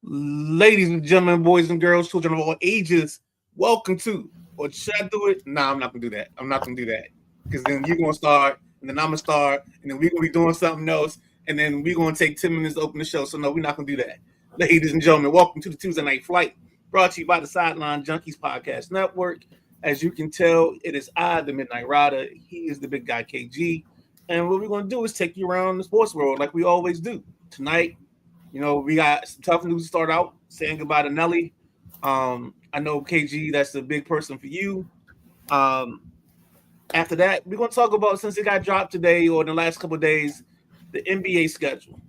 Ladies and gentlemen, boys and girls, children of all ages, welcome to. Or should I do it? Nah, I'm not gonna do that. I'm not gonna do that because then you're gonna start, and then I'm gonna start, and then we're gonna be doing something else, and then we're gonna take 10 minutes to open the show. So no, we're not gonna do that. Ladies and gentlemen, welcome to the Tuesday Night Flight, brought to you by the Sideline Junkies Podcast Network. As you can tell, it is I, the Midnight Rider. He is the big guy KG, and what we're gonna do is take you around the sports world like we always do. Tonight, we got some tough news to start out. Saying goodbye to Nelly. I know KG, that's a big person for you. Um, After that, we're gonna talk about since it got dropped today or in the last couple of days, the NBA schedule.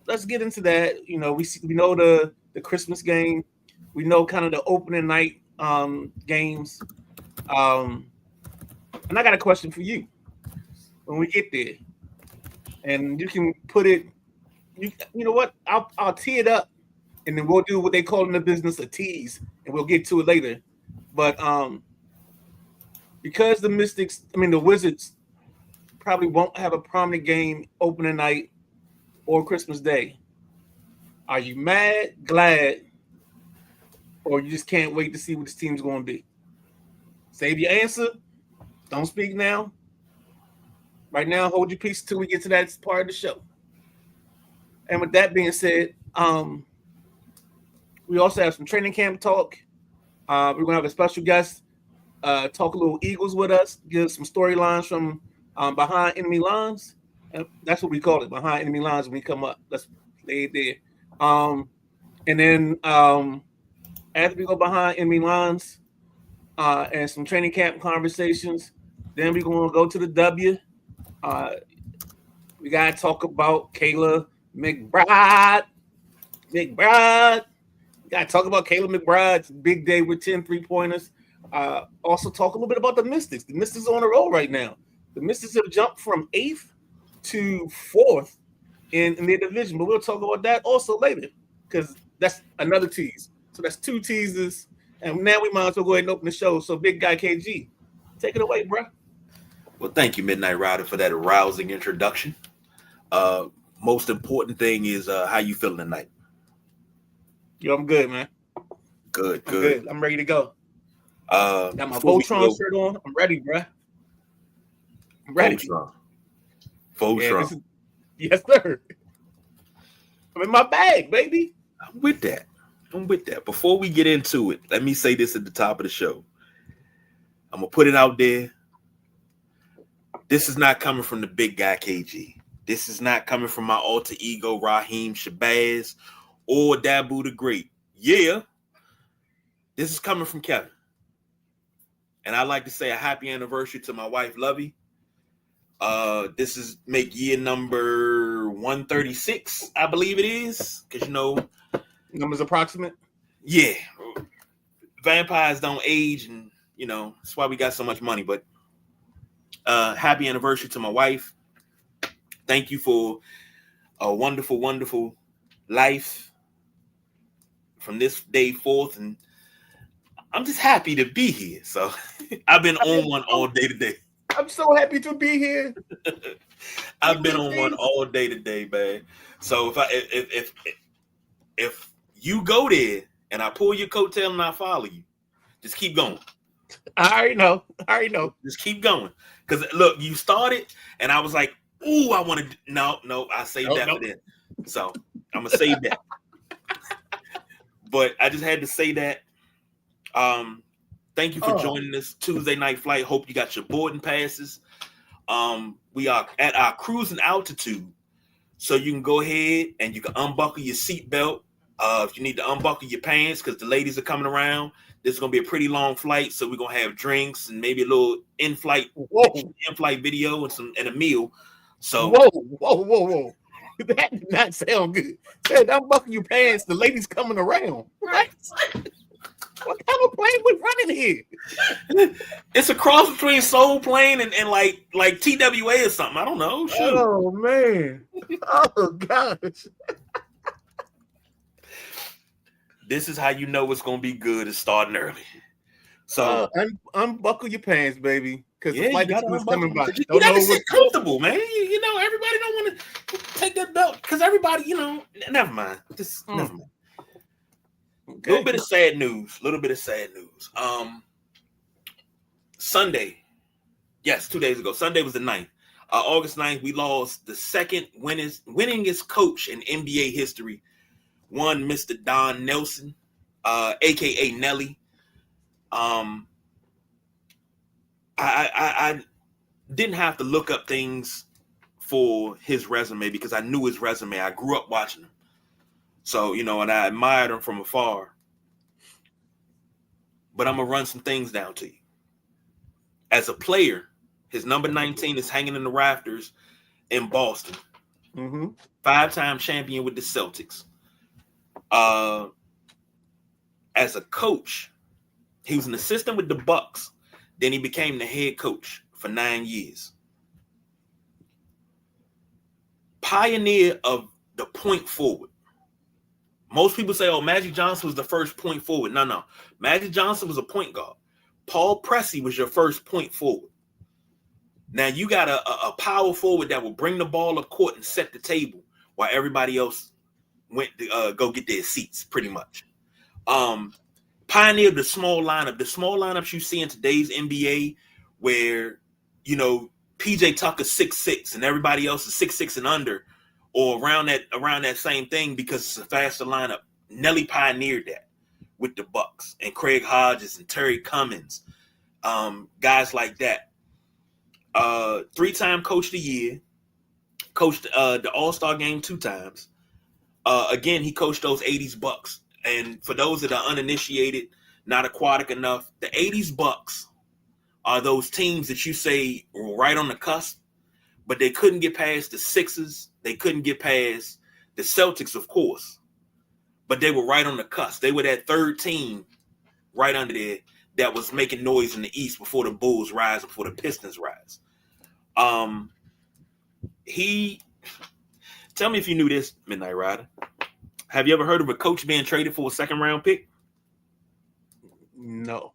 Let's get into that. We know the Christmas game. We know kind of the opening night games. Um, and I got a question for you when we get there, and you can put it. You know what? I'll tee it up, and then we'll do what they call in the business a tease, and we'll get to it later. But because the Wizards probably won't have a prominent game opening night or Christmas Day. Are you mad, glad, or you just can't wait to see what this team's going to be? Save your answer. Don't speak now. Right now, hold your peace until we get to that part of the show. And with that being said, we also have some training camp talk. We're going to have a special guest talk a little Eagles with us, give some storylines from behind enemy lines. And that's what we call it, behind enemy lines when we come up. Let's lay it there. And then after we go behind enemy lines and some training camp conversations, then we're going to go to the W. We got to talk about Kayla McBride. We got to talk about Kayla McBride's big day with 10 3-pointers. Also talk a little bit about the Mystics. The Mystics are on a roll right now. The Mystics have jumped from 8th to 4th in their division, but we'll talk about that also later because that's another tease. So that's 2 teasers, and now we might as well go ahead and open the show. So big guy KG, take it away, bro. Well, thank you, Midnight Rider, for that rousing introduction. Most important thing is how you feeling tonight? Yo, I'm good, man. Good. I'm ready to go. Got my Voltron shirt on. I'm ready, bro. I'm ready. Voltron. Yes, sir. I'm in my bag, baby. I'm with that. Before we get into it, let me say this at the top of the show. I'm going to put it out there. This is not coming from the big guy KG. This is not coming from my alter ego, Raheem Shabazz, or Dabu the Great. Yeah, this is coming from Kevin. And I'd like to say a happy anniversary to my wife, Lovey. This is make year number 136, I believe it is. Because, numbers approximate? Yeah. Vampires don't age, and, that's why we got so much money. But happy anniversary to my wife. Thank you for a wonderful, wonderful life from this day forth. And I'm just happy to be here. So I've been on one all day today. I'm so happy to be here. I've been on one all day today, man. So if you go there and I pull your coattail and I follow you, just keep going. I already know. Just keep going. Because look, you started and I was like, ooh, I want to. No, I saved that for then. So I'm gonna save that. But I just had to say that. Thank you for joining us Tuesday Night Flight. Hope you got your boarding passes. We are at our cruising altitude, so you can go ahead and you can unbuckle your seatbelt. If you need to unbuckle your pants, because the ladies are coming around. This is gonna be a pretty long flight, so we're gonna have drinks and maybe a little in-flight video and a meal. So whoa. That did not sound good. Said unbuckle your pants, the ladies coming around. Right? What kind of plane we running here? It's a cross between Soul Plane and like TWA or something. I don't know. Shoot. Oh man. Oh gosh. This is how you know it's gonna be good. It's starting early. So unbuckle your pants, baby. Because the flight is coming by. You gotta sit comfortable, man. Everybody don't want to take that belt because everybody, never mind. Never mind. A little bit of sad news. Sunday, yes, 2 days ago. Sunday was the 9th. August 9th, we lost the second winningest coach in NBA history. One, Mr. Don Nelson, aka Nelly. I didn't have to look up things for his resume because I knew his resume. I grew up watching him. So, and I admired him from afar. But I'm going to run some things down to you. As a player, his number 19 is hanging in the rafters in Boston. Mm-hmm. 5-time champion with the Celtics. As a coach, he was an assistant with the Bucks. Then he became the head coach for 9 years. Pioneer of the point forward. Most people say, Magic Johnson was the first point forward. No. Magic Johnson was a point guard. Paul Pressey was your first point forward. Now you got a power forward that will bring the ball up court and set the table while everybody else went to go get their seats, pretty much. Pioneered the small lineup. The small lineups you see in today's NBA where, PJ Tucker's 6'6" and everybody else is 6'6" and under, or around that same thing because it's a faster lineup. Nelly pioneered that with the Bucks and Craig Hodges and Terry Cummings, guys like that. 3-time coach of the year, coached the All-Star game 2 times. Again, he coached those 80s Bucks. And for those that are uninitiated, not aquatic enough, the 80s Bucks are those teams that you say were right on the cusp, but they couldn't get past the Sixers. They couldn't get past the Celtics, of course, but they were right on the cusp. They were that third team right under there that was making noise in the East before the Bulls rise, before the Pistons rise. Tell me if you knew this, Midnight Rider. Have you ever heard of a coach being traded for a second-round pick? No.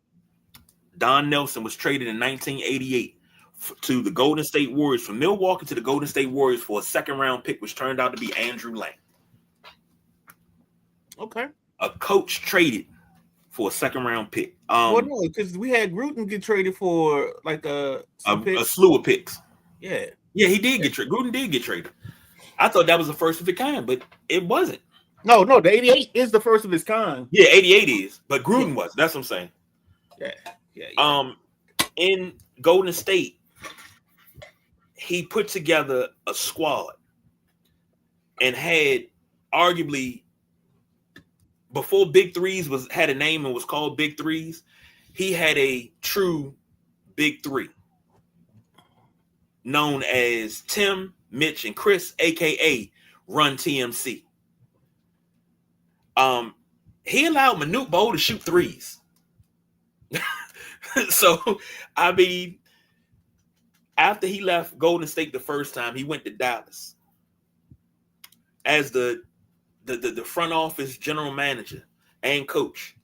Don Nelson was traded in 1988 to the Golden State Warriors, from Milwaukee to the Golden State Warriors for a second-round pick, which turned out to be Andrew Lang. Okay. A coach traded for a second-round pick. Well, no, because we had Gruden get traded for like a slew of picks. Yeah. Yeah, he did get traded. Gruden did get traded. I thought that was the first of its kind, but it wasn't. No, the 88 is the first of its kind. Yeah, 88 is, but Gruden was. That's what I'm saying. Yeah. In Golden State, he put together a squad and had arguably, before Big Threes had a name and was called Big Threes, he had a true Big Three known as Tim, Mitch, and Chris, aka Run TMC. He allowed Manute Bol to shoot threes. So, I mean, after he left Golden State the first time, he went to Dallas as the front office general manager and coach.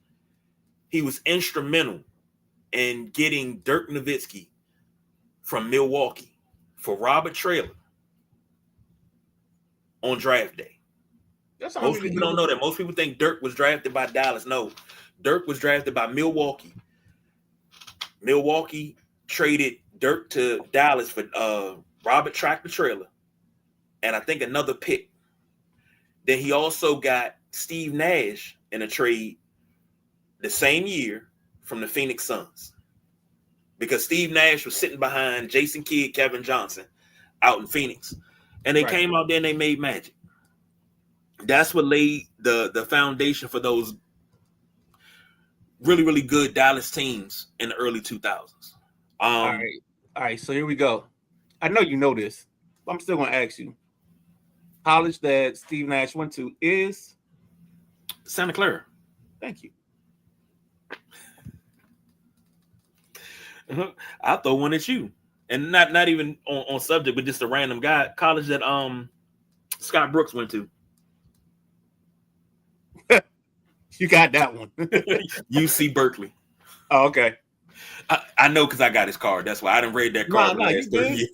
He was instrumental in getting Dirk Nowitzki from Milwaukee for Robert Traylor on draft day. Most people don't know that. Most people think Dirk was drafted by Dallas. No, Dirk was drafted by Milwaukee. Milwaukee traded Dirk to Dallas for Robert Tractor Trailer and I think another pick. Then he also got Steve Nash in a trade the same year from the Phoenix Suns because Steve Nash was sitting behind Jason Kidd, Kevin Johnson out in Phoenix. And they came out there and they made magic. That's what laid the foundation for those really, really good Dallas teams in the early 2000s. All right. So here we go. I know you know this, but I'm still going to ask you. College that Steve Nash went to is Santa Clara. Thank you. I'll throw one at you, and not even on subject, but just a random guy. College that Scott Brooks went to. You got that one. UC Berkeley. Oh, okay. I know because I got his card. That's why I didn't read that card. No, you did.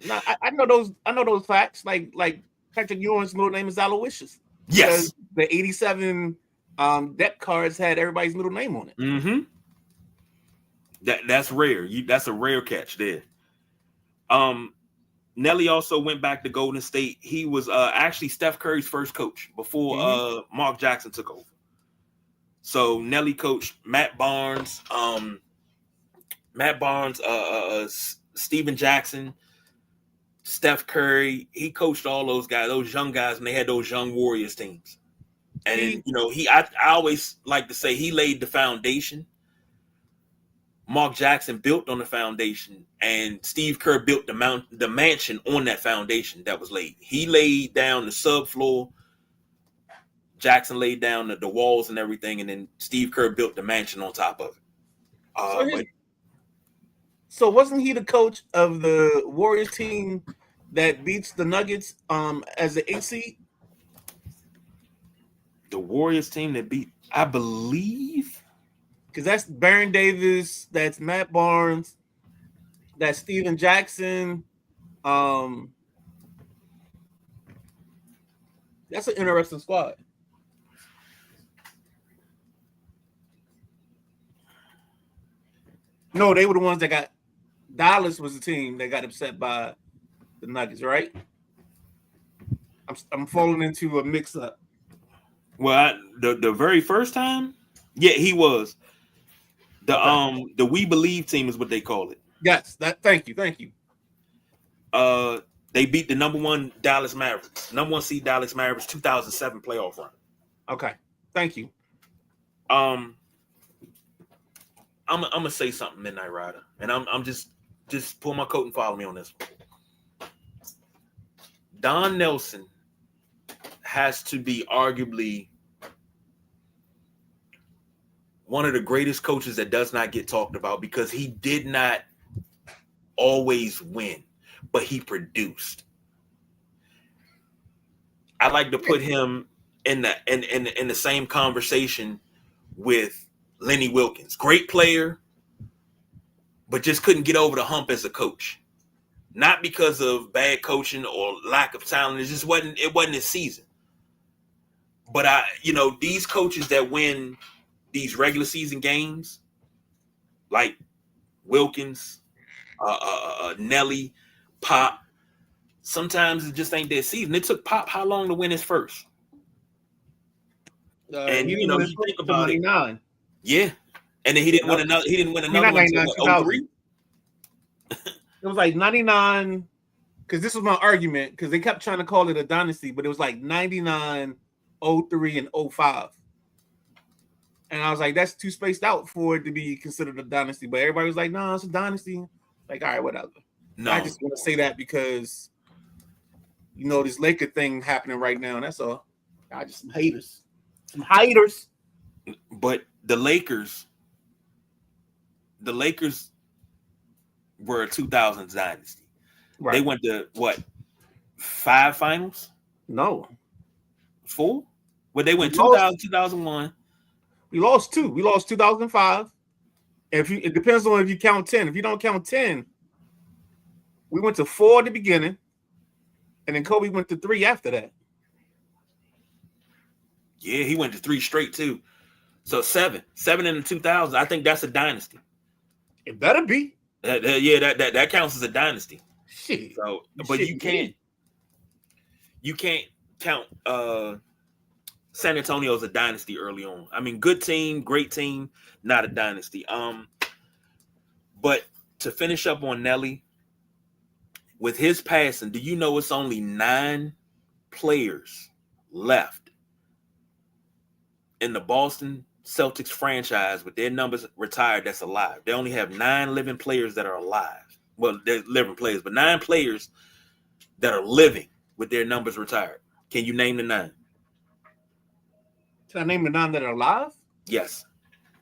No, I know those. I know those facts. Like Patrick Ewing's middle name is Aloysius. Yes. The 87 depth cards had everybody's middle name on it. Mm-hmm. That's rare. That's a rare catch there. Nelly also went back to Golden State. He was actually Steph Curry's first coach before Mark Jackson took over. So Nelly coached Matt Barnes, Steven Jackson, Steph Curry. He coached all those guys, those young guys, and they had those young Warriors teams. And I always like to say he laid the foundation. Mark Jackson built on the foundation, and Steve Kerr built the mansion on that foundation that was laid. He laid down the subfloor. Jackson laid down the walls and everything, and then Steve Kerr built the mansion on top of it. So wasn't he the coach of the Warriors team that beats the Nuggets as the 8th seed? The Warriors team that beat, I believe, because that's Baron Davis, that's Matt Barnes, that's Steven Jackson. That's an interesting squad. No, they were the ones that got. Dallas was the team that got upset by the Nuggets, right? I'm falling into a mix-up. Well, the very first time, yeah, he was. The We Believe team is what they call it. Yes, thank you. They beat the number 1 Dallas Mavericks, number 1 seed Dallas Mavericks, 2007 playoff run. Okay, thank you. I'm gonna say something, Midnight Rider, and I'm just pull my coat and follow me on this one. Don Nelson has to be arguably one of the greatest coaches that does not get talked about because he did not always win, but he produced. I like to put him in the same conversation with Lenny Wilkens. Great player, but just couldn't get over the hump as a coach. Not because of bad coaching or lack of talent. It wasn't his season. But these coaches that win these regular season games, like Wilkins, Nelly, Pop, sometimes it just ain't their season. It took Pop how long to win his first? And you think about 99. It. Yeah. And then he didn't win another. He didn't win another one until 03. It was like 99, because this was my argument, because they kept trying to call it a dynasty, but it was like 99, 03, and 05. And I was like, that's too spaced out for it to be considered a dynasty. But everybody was like, no, it's a dynasty. Like, all right, whatever. No. I just want to say that because, this Laker thing happening right now, and that's all. I just some haters. Some haters. But the Lakers were a 2000s dynasty. Right. They went to, 5 finals? No. 4? Well, they went 2000, 2001. We lost 2. We lost 2005. It depends on if you count 10. If you don't count 10, we went to 4 at the beginning, and then Kobe went to 3 after that. Yeah, he went to 3 straight too. So 7 in the 2000s. I think that's a dynasty. It better be. That counts as a dynasty. Shit. So, but you can't count San Antonio as a dynasty early on. I mean, good team, great team, not a dynasty. But to finish up on Nelly, with his passing, do you know it's only 9 players left in the Boston Celtics franchise with their numbers retired that's alive? They only have 9 living players that are alive. Well, they're living players, but 9 players that are living with their numbers retired. Can you name the 9? Can I name the 9 that are alive? Yes.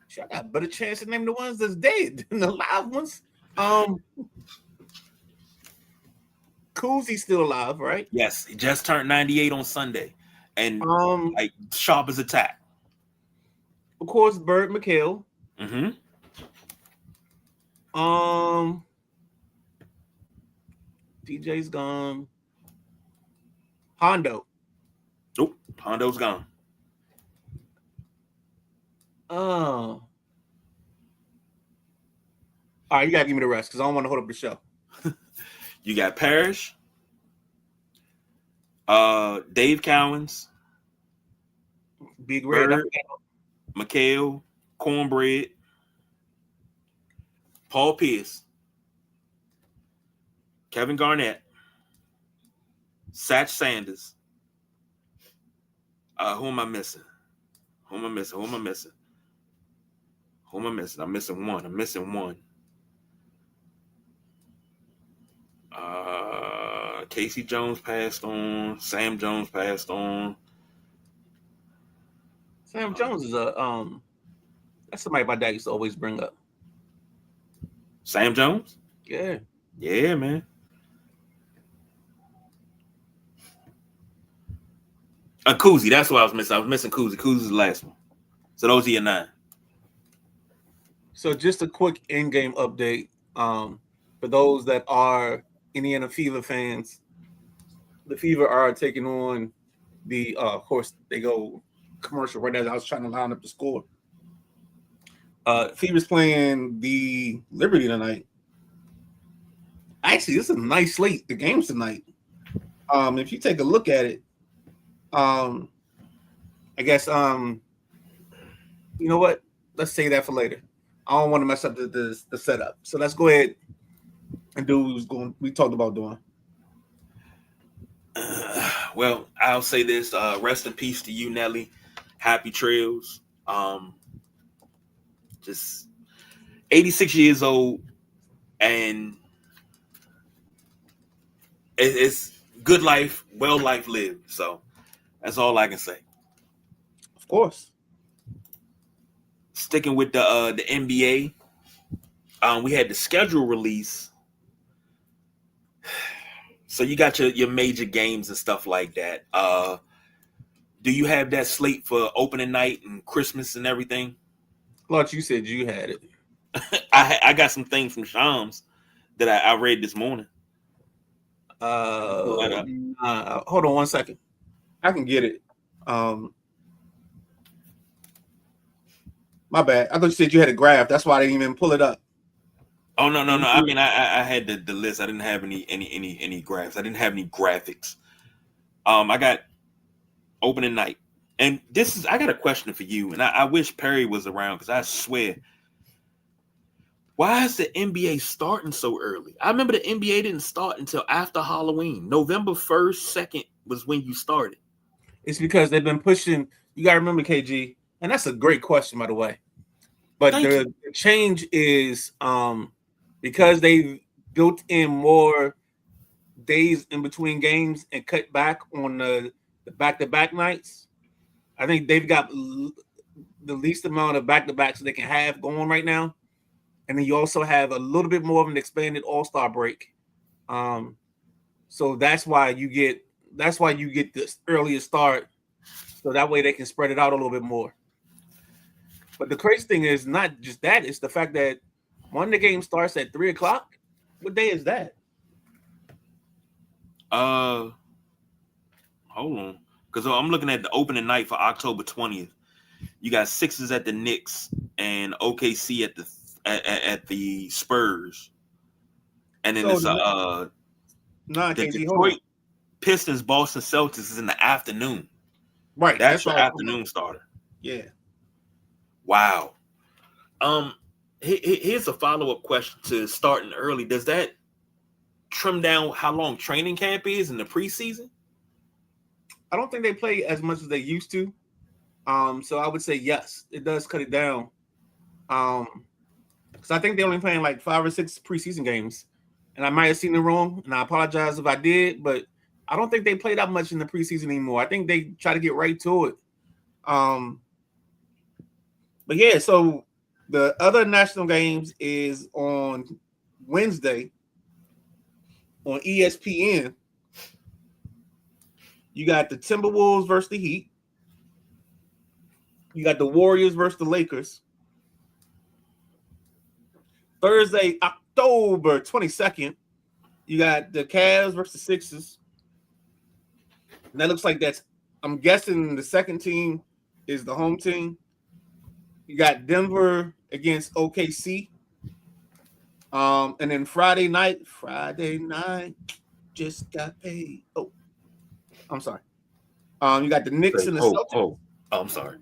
Sure, I got a better chance to name the ones that's dead than the live ones. Kuzie's still alive, right? Yes, he just turned 98 on Sunday, and like sharp as a tack. Of course, Bird McHale. Mm-hmm. DJ's gone. Hondo. Nope, Hondo's gone. All right, you gotta give me the rest because I don't want to hold up the show. You got Parrish, Dave Cowens, Big Red. Bird, McHale, Cornbread, Paul Pierce, Kevin Garnett, Satch Sanders. Who am I missing? I'm missing one. Casey Jones passed on. Sam Jones passed on. Sam Jones is that's somebody my dad used to always bring up. Sam Jones? Yeah. Yeah, man. Kuzi, that's what I was missing. I was missing Kuzi. Kuzi's the last one. So those are your 9. So just a quick in-game update. For those that are Indiana Fever fans, the Fever are taking on the of course they go commercial right as I was trying to line up the score. Fever's playing the Liberty tonight. Actually, this is a nice slate. The games tonight. If you take a look at it, I guess you know what? Let's say that for later. I don't want to mess up the setup. So let's go ahead and do what we talked about doing. Well, I'll say this. Rest in peace to you, Nelly. Happy trails. Just 86 years old, and it's good life, well life lived. So that's all I can say. Of course. Sticking with the NBA, we had the schedule release. So you got your major games and stuff like that. Do you have that slate for opening night and Christmas and everything? Like you said, you had it. I got some things from Shams that I read this morning. Hold on 1 second. I can get it. My bad. I thought you said you had a graph. That's why I didn't even pull it up. Oh no. I mean, I had the list. I didn't have any graphs. I didn't have any graphics. I got opening night, and I got a question for you. And I wish Perry was around because I swear, why is the NBA starting so early? I remember the NBA didn't start until after Halloween. November 1st, 2nd was when you started. It's because they've been pushing. You got to remember, KG, and that's a great question, by the way. But the change is because they built in more days in between games and cut back on the back-to-back nights. I think they've got the least amount of back-to-backs they can have going right now. And then you also have a little bit more of an expanded All-Star break. So that's why you get this earlier start. So that way they can spread it out a little bit more. But the crazy thing is not just that, it's the fact that when the game starts at 3:00, what day is that? Hold on. Because I'm looking at the opening night for October 20th. You got Sixers at the Knicks and OKC at the Spurs. And then it's the Detroit Pistons, Boston Celtics is in the afternoon. Right. That's your afternoon starter. Yeah. Wow. Here's a follow-up question to starting early. Does that trim down how long training camp is in the preseason? I don't think they play as much as they used to. So I would say yes, it does cut it down. Because I think they're only playing like 5 or 6 preseason games. And I might have seen it wrong, and I apologize if I did, but I don't think they play that much in the preseason anymore. I think they try to get right to it. But yeah, so the other national games is on Wednesday on ESPN. You got the Timberwolves versus the Heat. You got the Warriors versus the Lakers. Thursday, October 22nd, you got the Cavs versus the Sixers. And that looks like I'm guessing the second team is the home team. You got Denver against OKC. And then Friday night, just got paid. Oh, I'm sorry. You got the Knicks and the Celtics. I'm sorry.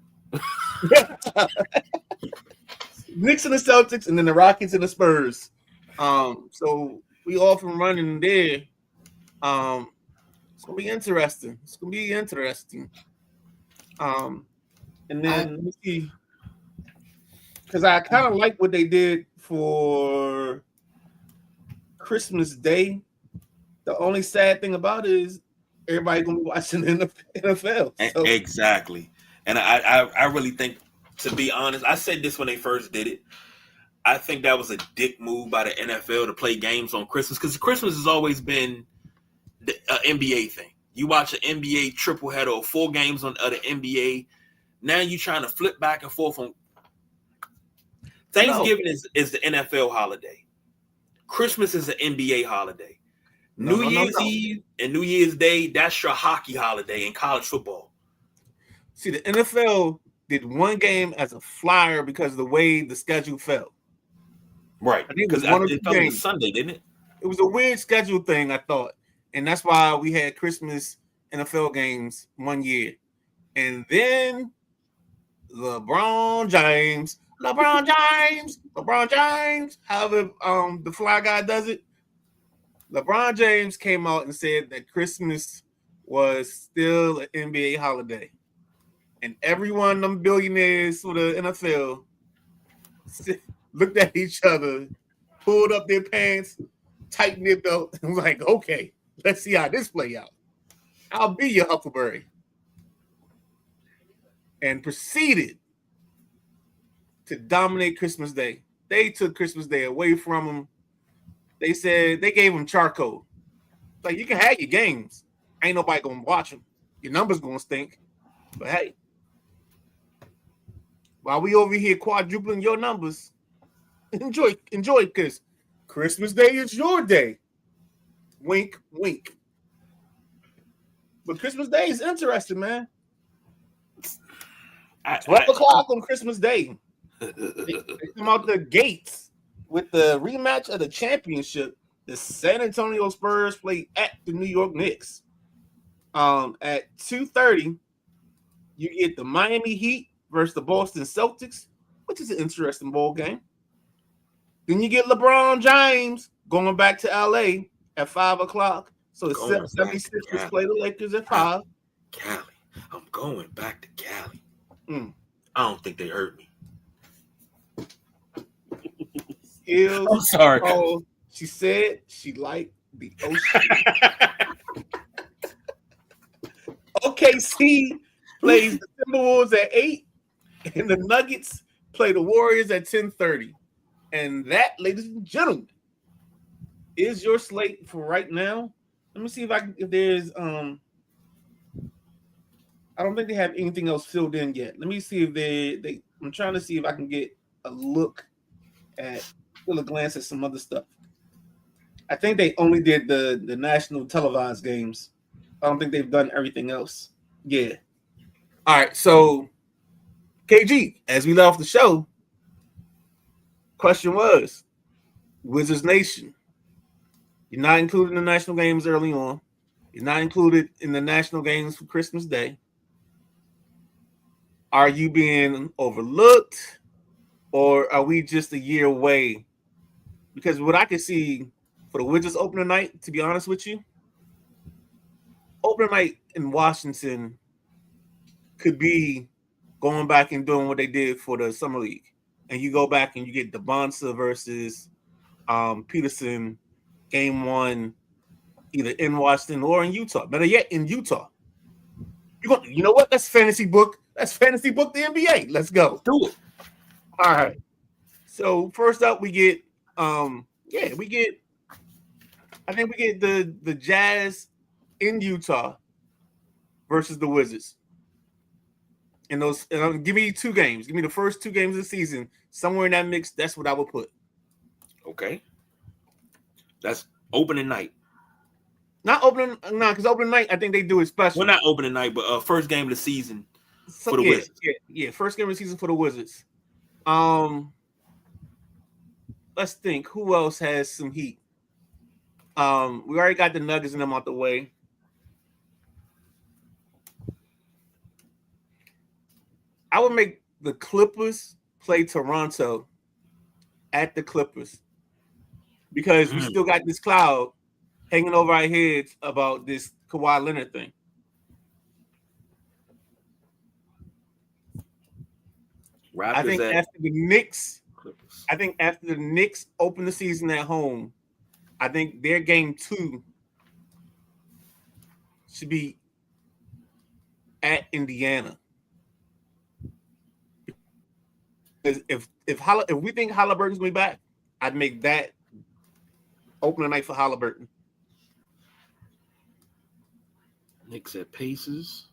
Knicks and the Celtics, and then the Rockets and the Spurs. So we off and running there. It's gonna be interesting. And then let me see, because I kind of like what they did for Christmas Day. The only sad thing about it is everybody gonna be watching the NFL. So. Exactly, and I really think, to be honest, I said this when they first did it. I think that was a dick move by the NFL to play games on Christmas, because Christmas has always been the NBA thing. You watch an NBA triple header or 4 games on the NBA. Now you're trying to flip back and forth on. Thanksgiving is the NFL holiday. Christmas is an NBA holiday. New Year's Eve and New Year's Day, that's your hockey holiday in college football. See, the NFL did one game as a flyer because of the way the schedule fell. Right. Because it fell on Sunday, didn't it? It was a weird schedule thing, I thought. And that's why we had Christmas NFL games one year. And then LeBron James, however the fly guy does it, LeBron James came out and said that Christmas was still an NBA holiday. And every one of them billionaires for the NFL looked at each other, pulled up their pants, tightened their belt, and was like, okay, let's see how this play out. I'll be your Huckleberry. And proceeded to dominate Christmas Day. They took Christmas Day away from them. They said they gave them charcoal. Like, you can have your games. Ain't nobody gonna watch them. Your numbers gonna stink. But hey, while we over here quadrupling your numbers, enjoy, because Christmas Day is your day. Wink, wink. But Christmas Day is interesting, man. 12 o'clock on Christmas Day. They come out the gates with the rematch of the championship. The San Antonio Spurs play at the New York Knicks. At 2:30, you get the Miami Heat versus the Boston Celtics, which is an interesting ball game. Then you get LeBron James going back to LA at 5 o'clock. So the 76ers play the Lakers at 5. Cali. I'm going back to Cali. I don't think they hurt me. I'm sorry. Oh, she said she liked the ocean. OKC plays the Timberwolves at 8, and the Nuggets play the Warriors at 10:30. And that, ladies and gentlemen, is your slate for right now. Let me see if there's I don't think they have anything else filled in yet. Let me see if they I'm trying to see if I can get a look at a glance at some other stuff. I think they only did the national televised games. I don't think they've done everything else. Yeah. All right. So, KG, as we left off the show, question was, Wizards Nation, you're not included in the national games early on. You're not included in the national games for Christmas Day. Are you being overlooked, or are we just a year away? Because what I can see for the Wizards opening night, to be honest with you, opening night in Washington could be going back and doing what they did for the Summer League. And you go back and you get Bonsa versus Peterson game 1, either in Washington or in Utah. Better yet, in Utah. You know what? That's fantasy book. That's fantasy book the NBA. Let's go. Let's do it. All right. So first up, we get I think we get the Jazz in Utah versus the Wizards. And give me 2 games. Give me the first 2 games of the season. Somewhere in that mix, that's what I would put. Okay. That's opening night. Not opening, because opening night, I think they do it special. Well, not opening night, but first game of the season for the Wizards. Yeah, first game of the season for the Wizards. Let's think. Who else has some heat? We already got the Nuggets and them out the way. I would make the Clippers play Toronto at the Clippers because we still got this cloud hanging over our heads about this Kawhi Leonard thing. Raptors I think at after the Knicks, Clippers. I think after the Knicks open the season at home, I think their game 2 should be at Indiana. Because if we think Halliburton's gonna be back, I'd make that opening night for Halliburton. Knicks at Pacers.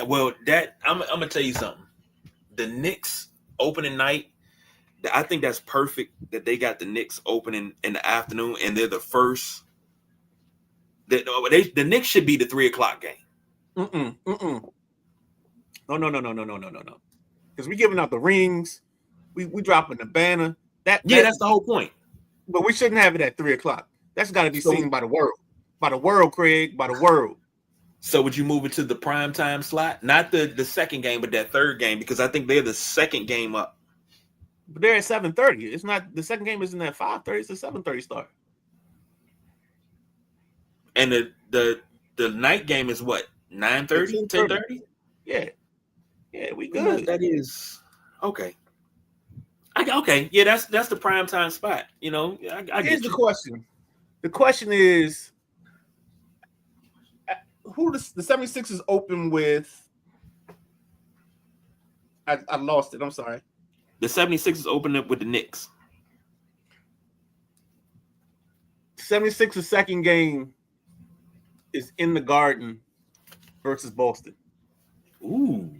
Well, that I'm gonna tell you something. The Knicks opening night, I think that's perfect that they got the Knicks opening in the afternoon, and they're the first. The Knicks should be the 3:00 game. No. Because we giving out the rings, we dropping the banner. That's the whole point. But we shouldn't have it at 3:00. That's got to be seen by the world, Craig, by the world. So would you move it to the primetime slot? Not the second game, but that third game, because I think they're the second game up. But they're at 7:30. It's not the second game isn't at 5:30, it's a 7:30 start. And the night game is what? 9:30? 10:30? Yeah. Yeah, we good. That is okay. Okay. Yeah, that's the primetime spot. You know, I Here's get the question. The question is who the 76ers open with? I lost it. I'm sorry. The 76ers open up with the Knicks. 76ers second game is in the Garden versus Boston. Ooh.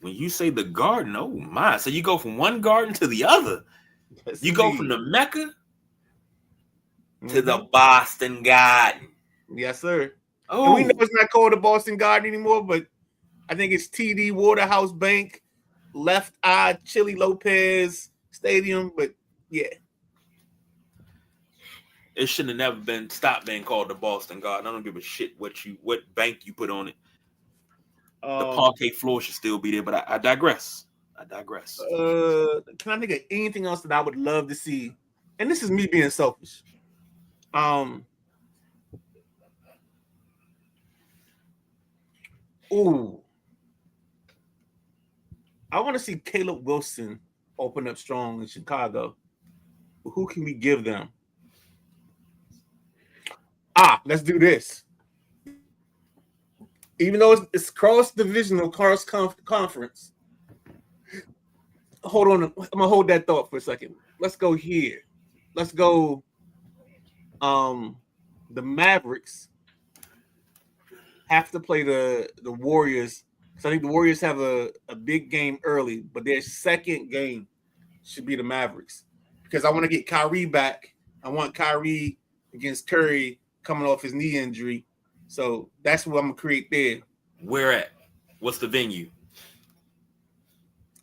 When you say the Garden, oh my. So you go from one Garden to the other. Yes, you go from the Mecca to the Boston Garden. Yes, sir. Oh, and we know it's not called the Boston Garden anymore, but I think it's TD Waterhouse Bank, Left Eye Chili Lopez Stadium. But yeah, it shouldn't have never stopped being called the Boston Garden. I don't give a shit what bank you put on it. The parquet floor should still be there, but I digress. Can I think of anything else that I would love to see? And this is me being selfish. Ooh. I want to see Caleb Wilson open up strong in Chicago. But who can we give them? Let's do this. Even though it's cross-divisional, cross-conference. Hold on. I'm going to hold that thought for a second. Let's go here. Let's go the Mavericks have to play the Warriors. So I think the Warriors have a big game early, but their second game should be the Mavericks. Because I want to get Kyrie back. I want Kyrie against Curry coming off his knee injury. So that's what I'm going to create there. Where at? What's the venue?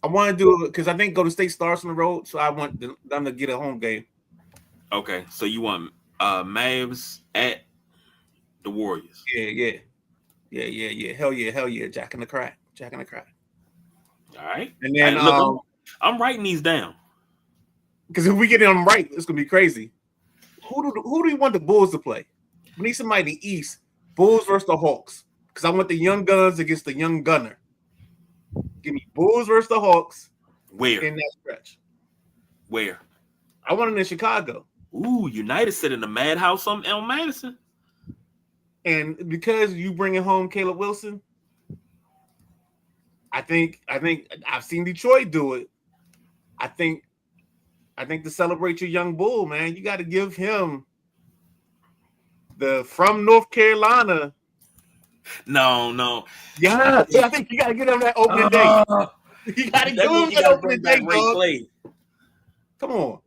I want to do it because I think Golden State starts on the road, so I want them to get a home game. Okay, so you want Mavs at the Warriors? Yeah. Hell yeah. Jack in the crack. All right. And then look, I'm writing these down because if we get them right, it's gonna be crazy. Who do you want the Bulls to play? We need somebody in the East. Bulls versus the Hawks. Because I want the young guns against the young gunner. Give me Bulls versus the Hawks. Where? In that stretch. Where? I want it in Chicago. Ooh, United sit in the madhouse on Elm Madison. And because you bringing home Caleb Wilson, I think I've seen Detroit do it. I think to celebrate your young bull, man, you got to give him the from North Carolina. No. Yeah, I think you got to get him that opening day. You got to give him that opening day, dog. Come on.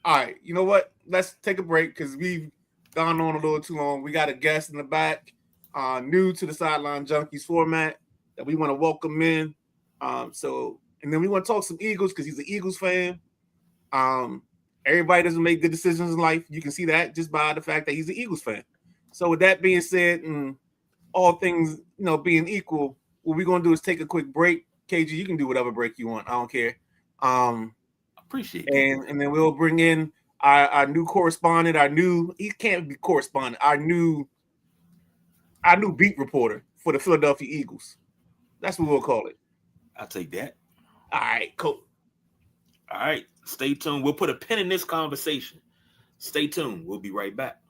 All right, you know what? Let's take a break because we've gone on a little too long. We got a guest in the back, new to the Sideline Junkies format that we want to welcome in. So and then we want to talk some Eagles because he's an Eagles fan. Everybody doesn't make good decisions in life. You can see that just by the fact that he's an Eagles fan. So with that being said, and all things being equal, what we're gonna do is take a quick break. KG, you can do whatever break you want. I don't care. Appreciate it. And then we'll bring in our new correspondent, he can't be correspondent, our new beat reporter for the Philadelphia Eagles. That's what we'll call it. I'll take that. All right, cool. All right, stay tuned. We'll put a pin in this conversation. Stay tuned. We'll be right back.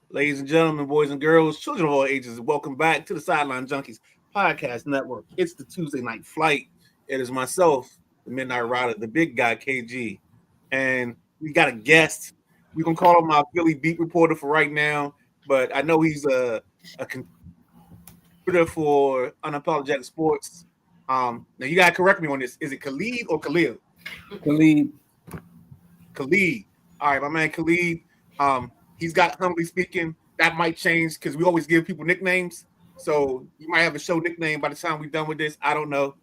Ladies and gentlemen, boys and girls, children of all ages, welcome back to the Sideline Junkies Podcast Network. It's the Tuesday Night Flight. It is myself, the Midnight Rider, the big guy, KG. And we got a guest. We're going to call him our Philly beat reporter for right now, but I know he's a contributor for Unapologetic Sports. Now, you got to correct me on this. Is it Khalid or Khalil? Khalid. All right, my man Khalid. He's got Humbly Speaking. That might change because we always give people nicknames. So you might have a show nickname by the time we're done with this. I don't know.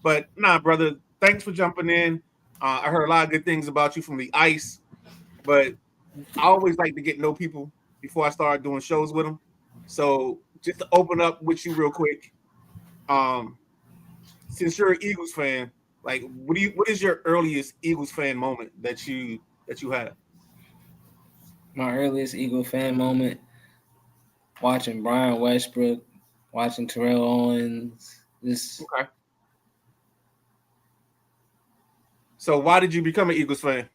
But nah, brother, thanks for jumping in. I heard a lot of good things about you from the ice. But I always like to get to know people before I start doing shows with them. So just to open up with you real quick, since you're an Eagles fan, like what is your earliest Eagles fan moment that you had? My earliest Eagle fan moment, watching Brian Westbrook, watching Terrell Owens. Okay. So why did you become an Eagles fan?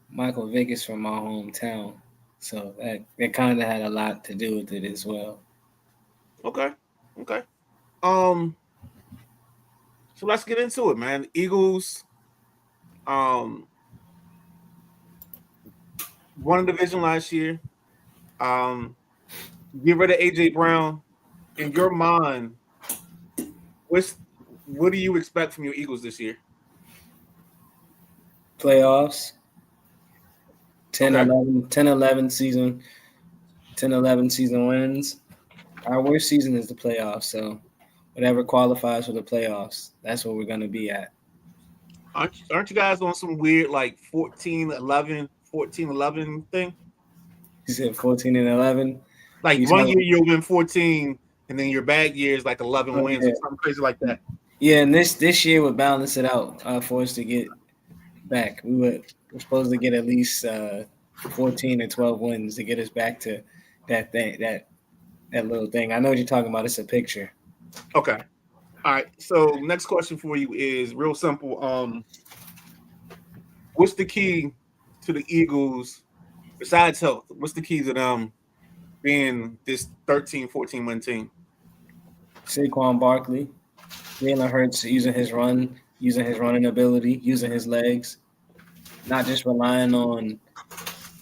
Michael Vick is from my hometown, so that kind of had a lot to do with it as well. Okay. So let's get into it, man. Eagles, won a division last year. Get rid of AJ Brown. In your mind, what do you expect from your Eagles this year? Playoffs. 10-11 season. 10-11 season wins. Our worst season is the playoffs, so whatever qualifies for the playoffs, that's what we're going to be at. Aren't you guys on some weird like 14-11 thing? You said 14-11? Like one year you'll win 14, and then your bad year is like 11 wins or something crazy like that. Yeah, and this year would balance it out for us to get back. We're supposed to get at least 14 or 12 wins to get us back to that thing, that little thing. I know what you're talking about. It's a picture. Okay. All right. So next question for you is real simple. What's the key to the Eagles besides health? What's the key to them being this 13, 14-win team? Saquon Barkley, Jalen Hurts using his running ability, using his legs, not just relying on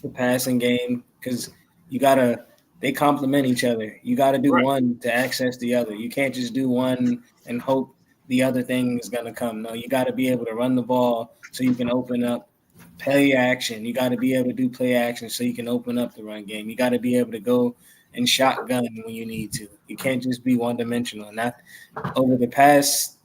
the passing game, because they complement each other. You got to do one to access the other. You can't just do one and hope the other thing is going to come. No, you got to be able to run the ball so you can open up play action. You got to be able to do play action so you can open up the run game. You got to be able to go and shotgun when you need to. You can't just be one-dimensional. And that over the past,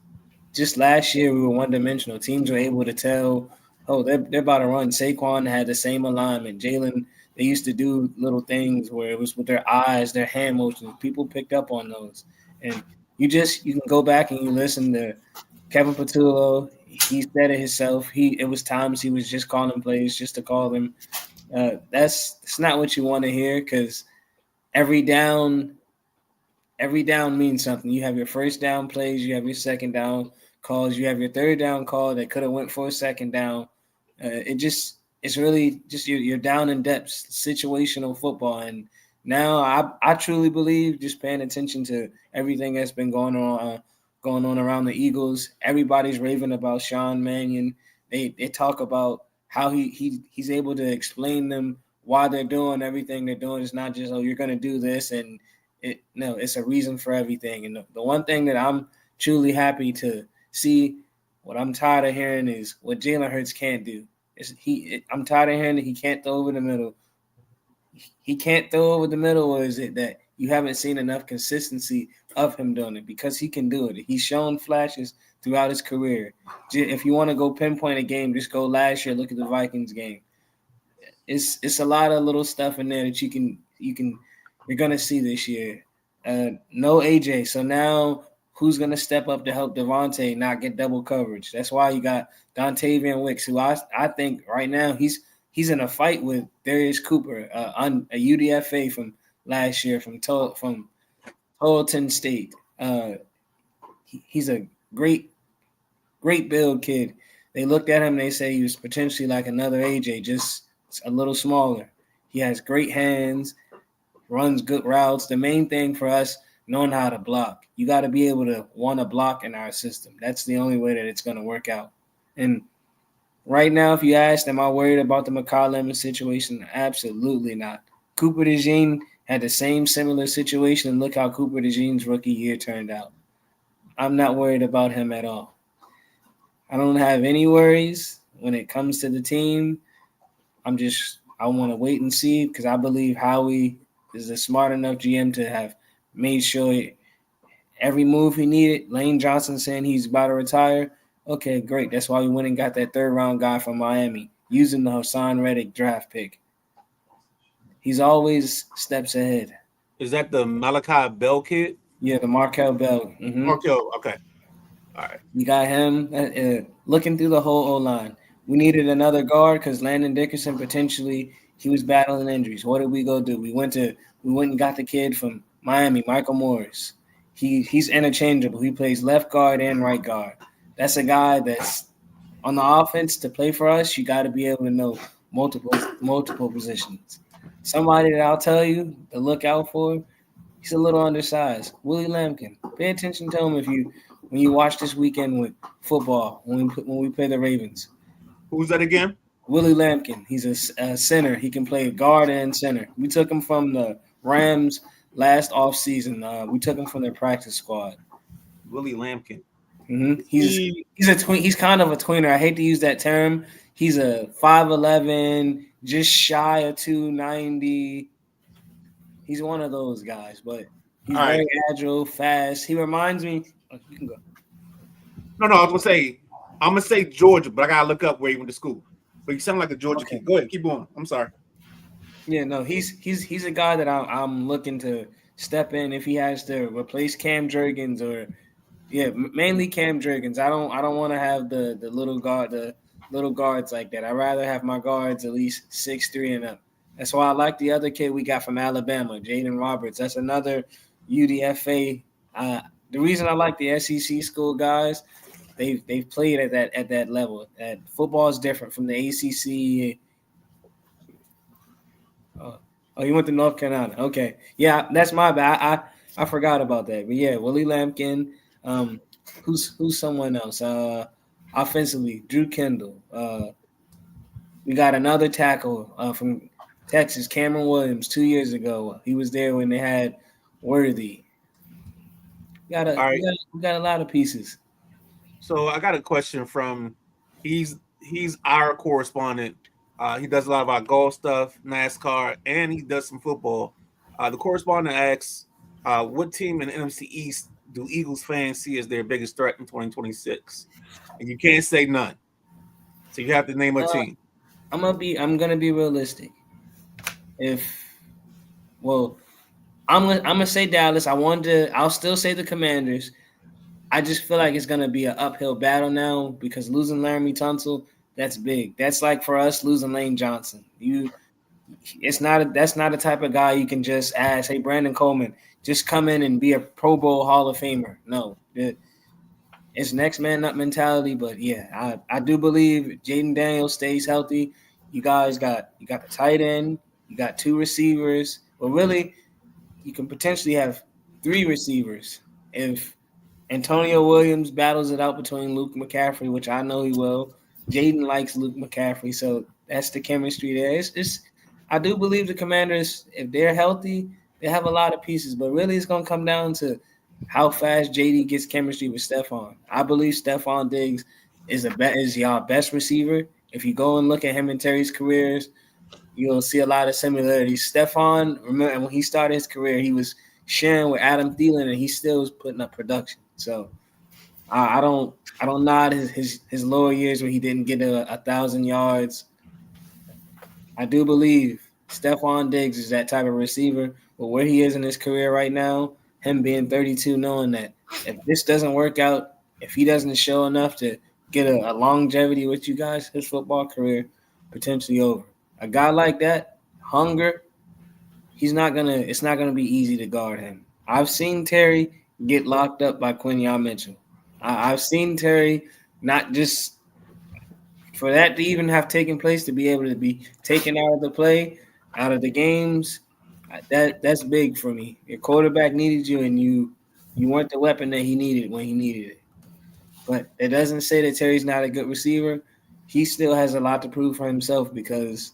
just last year, we were one-dimensional. Teams were able to tell, oh, they're about to run. Saquon had the same alignment. Jalen they used to do little things where it was with their eyes, their hand motions. People picked up on those, and you can go back and you listen to Kevin Patullo. He said it himself. It was times he was just calling plays just to call them. That's not what you want to hear, because every down means something. You have your first down plays, you have your second down calls, you have your third down call that could have went for a second down. It's really just you're down in depth, situational football. And now I truly believe, just paying attention to everything that's been going on around the Eagles, everybody's raving about Sean Mannion. They talk about how he's able to explain them why they're doing everything they're doing. It's not just, oh, you're going to do this, and it's a reason for everything. And the one thing that I'm truly happy to see, what I'm tired of hearing, is what Jalen Hurts can't do. I'm tired of hearing that he can't throw over the middle. He can't throw over the middle, or is it that you haven't seen enough consistency of him doing it? Because he can do it. He's shown flashes throughout his career. If you want to go pinpoint a game, just go last year. Look at the Vikings game. It's a lot of little stuff in there that you're gonna see this year. No AJ, so now who's gonna step up to help Devontae not get double coverage? That's why you got Dontavian Wicks, who I think right now he's in a fight with Darius Cooper, on a UDFA from last year from Tarleton State. He's a great build kid. They looked at him and they say he was potentially like another AJ, just a little smaller. He has great hands, runs good routes. The main thing for us, knowing how to block. You got to be able to want to block in our system. That's the only way that it's going to work out. And right now, if you ask, am I worried about the Mekhi Lemon situation? Absolutely not. Cooper DeJean had the same similar situation, and look how Cooper DeJean's rookie year turned out. I'm not worried about him at all. I don't have any worries when it comes to the team. I want to wait and see, because I believe Howie is a smart enough GM to have made sure every move he needed. Lane Johnson saying he's about to retire. Okay, great. That's why we went and got that third-round guy from Miami, using the Hassan Reddick draft pick. He's always steps ahead. Is that the Malachi Bell kid? Yeah, the Markel Bell. Mm-hmm. Markel, okay. All right. You got him looking through the whole O-line. We needed another guard because Landon Dickerson, potentially, he was battling injuries. What did we go do? We went and got the kid from Miami, Michael Morris. He's interchangeable. He plays left guard and right guard. That's a guy that's on the offense. To play for us, you got to be able to know multiple positions. Somebody that I'll tell you to look out for, he's a little undersized. Willie Lampkin. Pay attention to him when you watch this weekend with football, when we play the Ravens. Who's that again? Willie Lampkin. He's a center. He can play guard and center. We took him from the Rams last offseason. We took him from their practice squad. Willie Lampkin. Mm-hmm. He's a tween. He's kind of a tweener. I hate to use that term. He's a 5'11", just shy of 290. He's one of those guys, but he's very agile, fast. He reminds me. Oh, you can go. No, I was I'm gonna say Georgia, but I gotta look up where he went to school. But you sound like a Georgia kid. Go ahead, keep going. I'm sorry. Yeah, no, he's a guy that I'm looking to step in if he has to replace Cam Jurgens, or mainly Cam Jurgens. I don't want to have the little guards like that. I'd rather have my guards at least 6'3" and up. That's why I like the other kid we got from Alabama, Jaden Roberts. That's another UDFA. The reason I like the SEC school guys, they've played at that level. Football is different from the ACC. Oh, you went to North Carolina. Okay, yeah, that's my bad. I forgot about that. But yeah, Willie Lampkin. Who's someone else? Offensively, Drew Kendall. We got another tackle from Texas, Cameron Williams, 2 years ago. He was there when they had Worthy. We got a lot of pieces. So I got a question from he's our correspondent. He does a lot of our golf stuff, NASCAR, and he does some football. The correspondent asks, what team in the NFC East do Eagles fans see as their biggest threat in 2026? And you can't say none. So you have to name a team. I'm gonna be realistic. I'm gonna say Dallas. I'll still say the Commanders. I just feel like it's gonna be an uphill battle now because losing Laramie Tunsil, that's big. That's like for us losing Lane Johnson. That's not a type of guy you can just ask, hey, Brandon Coleman, just come in and be a Pro Bowl Hall of Famer. No, it's next man up mentality. But yeah, I do believe if Jaden Daniels stays healthy, you got the tight end, you got 2 receivers. Well, really, you can potentially have 3 receivers if Antonio Williams battles it out between Luke McCaffrey, which I know he will. Jaden likes Luke McCaffrey, so that's the chemistry there. I do believe the Commanders, if they're healthy, they have a lot of pieces, but really it's going to come down to how fast JD gets chemistry with Stephon. I believe Stephon Diggs is y'all best receiver. If you go and look at him and Terry's careers, you'll see a lot of similarities. Stephon, remember when he started his career, he was sharing with Adam Thielen, and he still was putting up production. So I don't nod his lower years where he didn't get 1,000 yards. I do believe Stephon Diggs is that type of receiver, but where he is in his career right now, him being 32, knowing that if this doesn't work out, if he doesn't show enough to get a longevity with you guys, his football career potentially over. A guy like that, hunger, it's not gonna be easy to guard him. I've seen Terry get locked up by Quinyon Mitchell. I've seen Terry not just for that to even have taken place, to be able to be taken out of the play, out of the games, that's big for me. Your quarterback needed you, and you weren't the weapon that he needed when he needed it. But it doesn't say that Terry's not a good receiver. He still has a lot to prove for himself because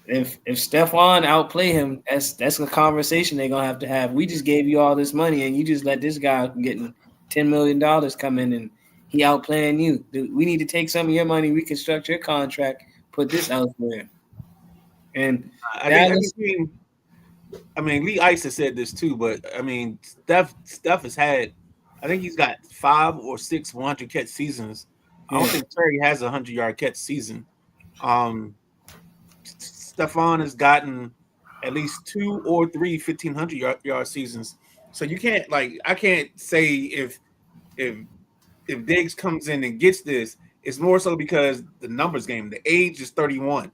if Stephon outplay him, that's a conversation they're gonna have to have. We just gave you all this money, and you just let this guy getting $10 million come in, and he outplaying you. We need to take some of your money, reconstruct your contract, put this elsewhere. And I mean, Lee Ice has said this too, but I mean, Steph has had, I think he's got 5 or 6 100 catch seasons. I don't think Terry has a 100-yard catch season. Stephon has gotten at least 2 or 3 1,500-yard seasons. So you can't I can't say if Diggs comes in and gets this, it's more so because the numbers game. The age is 31.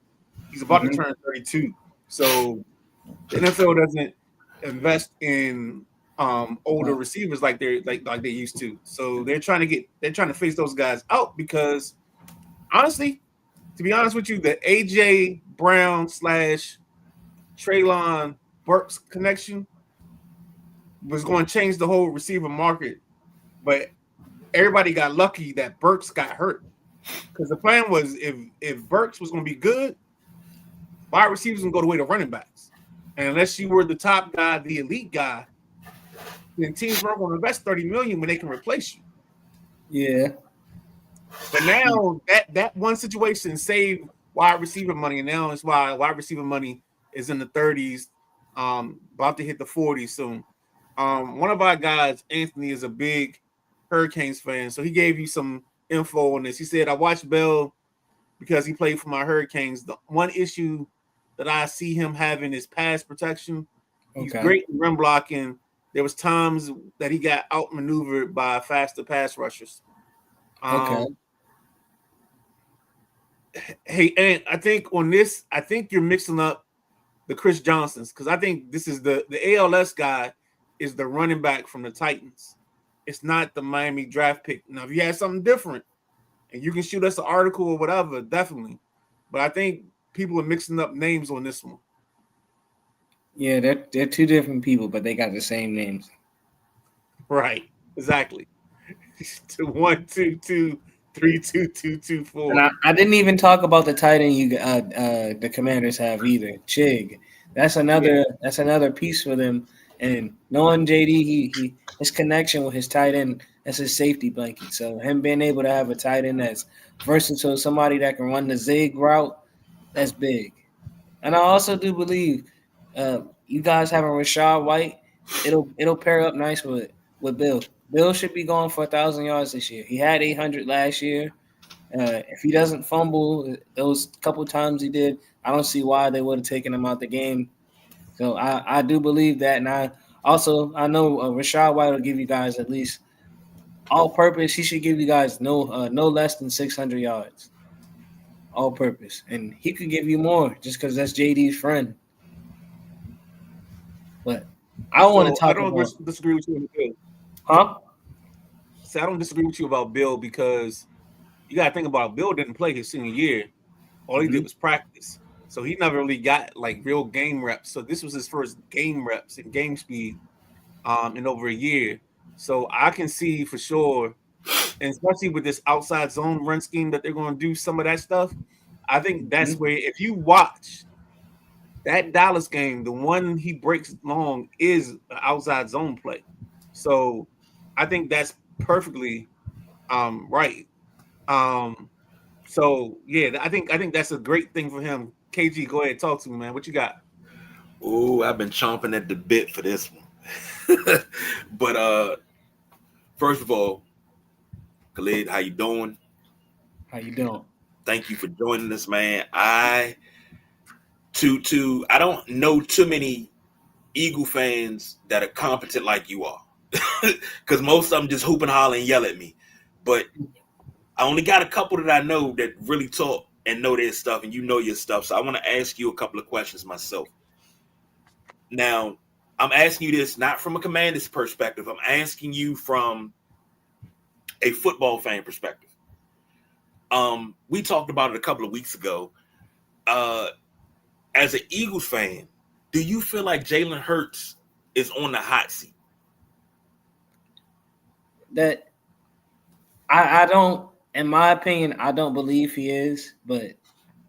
He's about to turn 32. So the NFL doesn't invest in older receivers like they used to. So they're trying to phase those guys out because honestly, to be honest with you, the AJ Brown / Treylon Burks connection was going to change the whole receiver market, but everybody got lucky that Burks got hurt because the plan was if Burks was going to be good, wide receivers going to go the way to running backs, and unless you were the top guy, the elite guy, then teams weren't going to invest $30 million when they can replace you. Yeah. But now that one situation saved wide receiver money, and now it's why wide receiver money is in the 30s, about to hit the 40s soon. One of our guys, Anthony, is a big Hurricanes fan, so he gave you some info on this. He said, I watched Bell because he played for my Hurricanes. The one issue that I see him having is pass protection. He's great in run blocking. There was times that he got outmaneuvered by faster pass rushers. Hey, and I think on this, I think you're mixing up the Chris Johnsons because I think this is the ALS guy is the running back from the Titans. It's not the Miami draft pick. Now, if you have something different and you can shoot us an article or whatever, definitely. But I think people are mixing up names on this one. Yeah, they're 2 different people, but they got the same names. Right, exactly. 1, 2, 2, 3, 2, 2, 2, 4. And I didn't even talk about the tight end the Commanders have either. Chig. That's another piece for them. And knowing JD, his connection with his tight end, that's his safety blanket. So him being able to have a tight end that's versatile, somebody that can run the zig route, that's big. And I also do believe you guys having Rachaad White, it'll pair up nice with Bill. Bill should be going for 1,000 yards this year. He had 800 last year. If he doesn't fumble those couple times he did, I don't see why they would have taken him out the game. So I do believe that, and I know Rachaad White will give you guys at least all purpose. He should give you guys no less than 600 yards, all purpose, and he could give you more just because that's JD's friend. But I want to talk about. I don't disagree with you on Bill. Huh? So I don't disagree with you about Bill because you got to think about it. Bill didn't play his senior year. All he did was practice. So he never really got like real game reps. So this was his first game reps and game speed in over a year. So I can see for sure, and especially with this outside zone run scheme that they're going to do some of that stuff. I think that's where if you watch that Dallas game, the one he breaks long is an outside zone play. So I think that's perfectly right. So yeah, I think that's a great thing for him. KG, go ahead, talk to me, man. What you got? Oh, I've been chomping at the bit for this one. But first of all, Khalid, how you doing? How you doing? Thank you for joining us, man. I don't know too many Eagle fans that are competent like you are. Because most of them just hoop and holler and yell at me. But I only got a couple that I know that really talk and know their stuff, and you know your stuff. So I want to ask you a couple of questions myself. Now, I'm asking you this not from a Commanders perspective. I'm asking you from a football fan perspective. We talked about it a couple of weeks ago. As an Eagles fan, do you feel like Jalen Hurts is on the hot seat? That I don't, in my opinion, I don't believe he is, but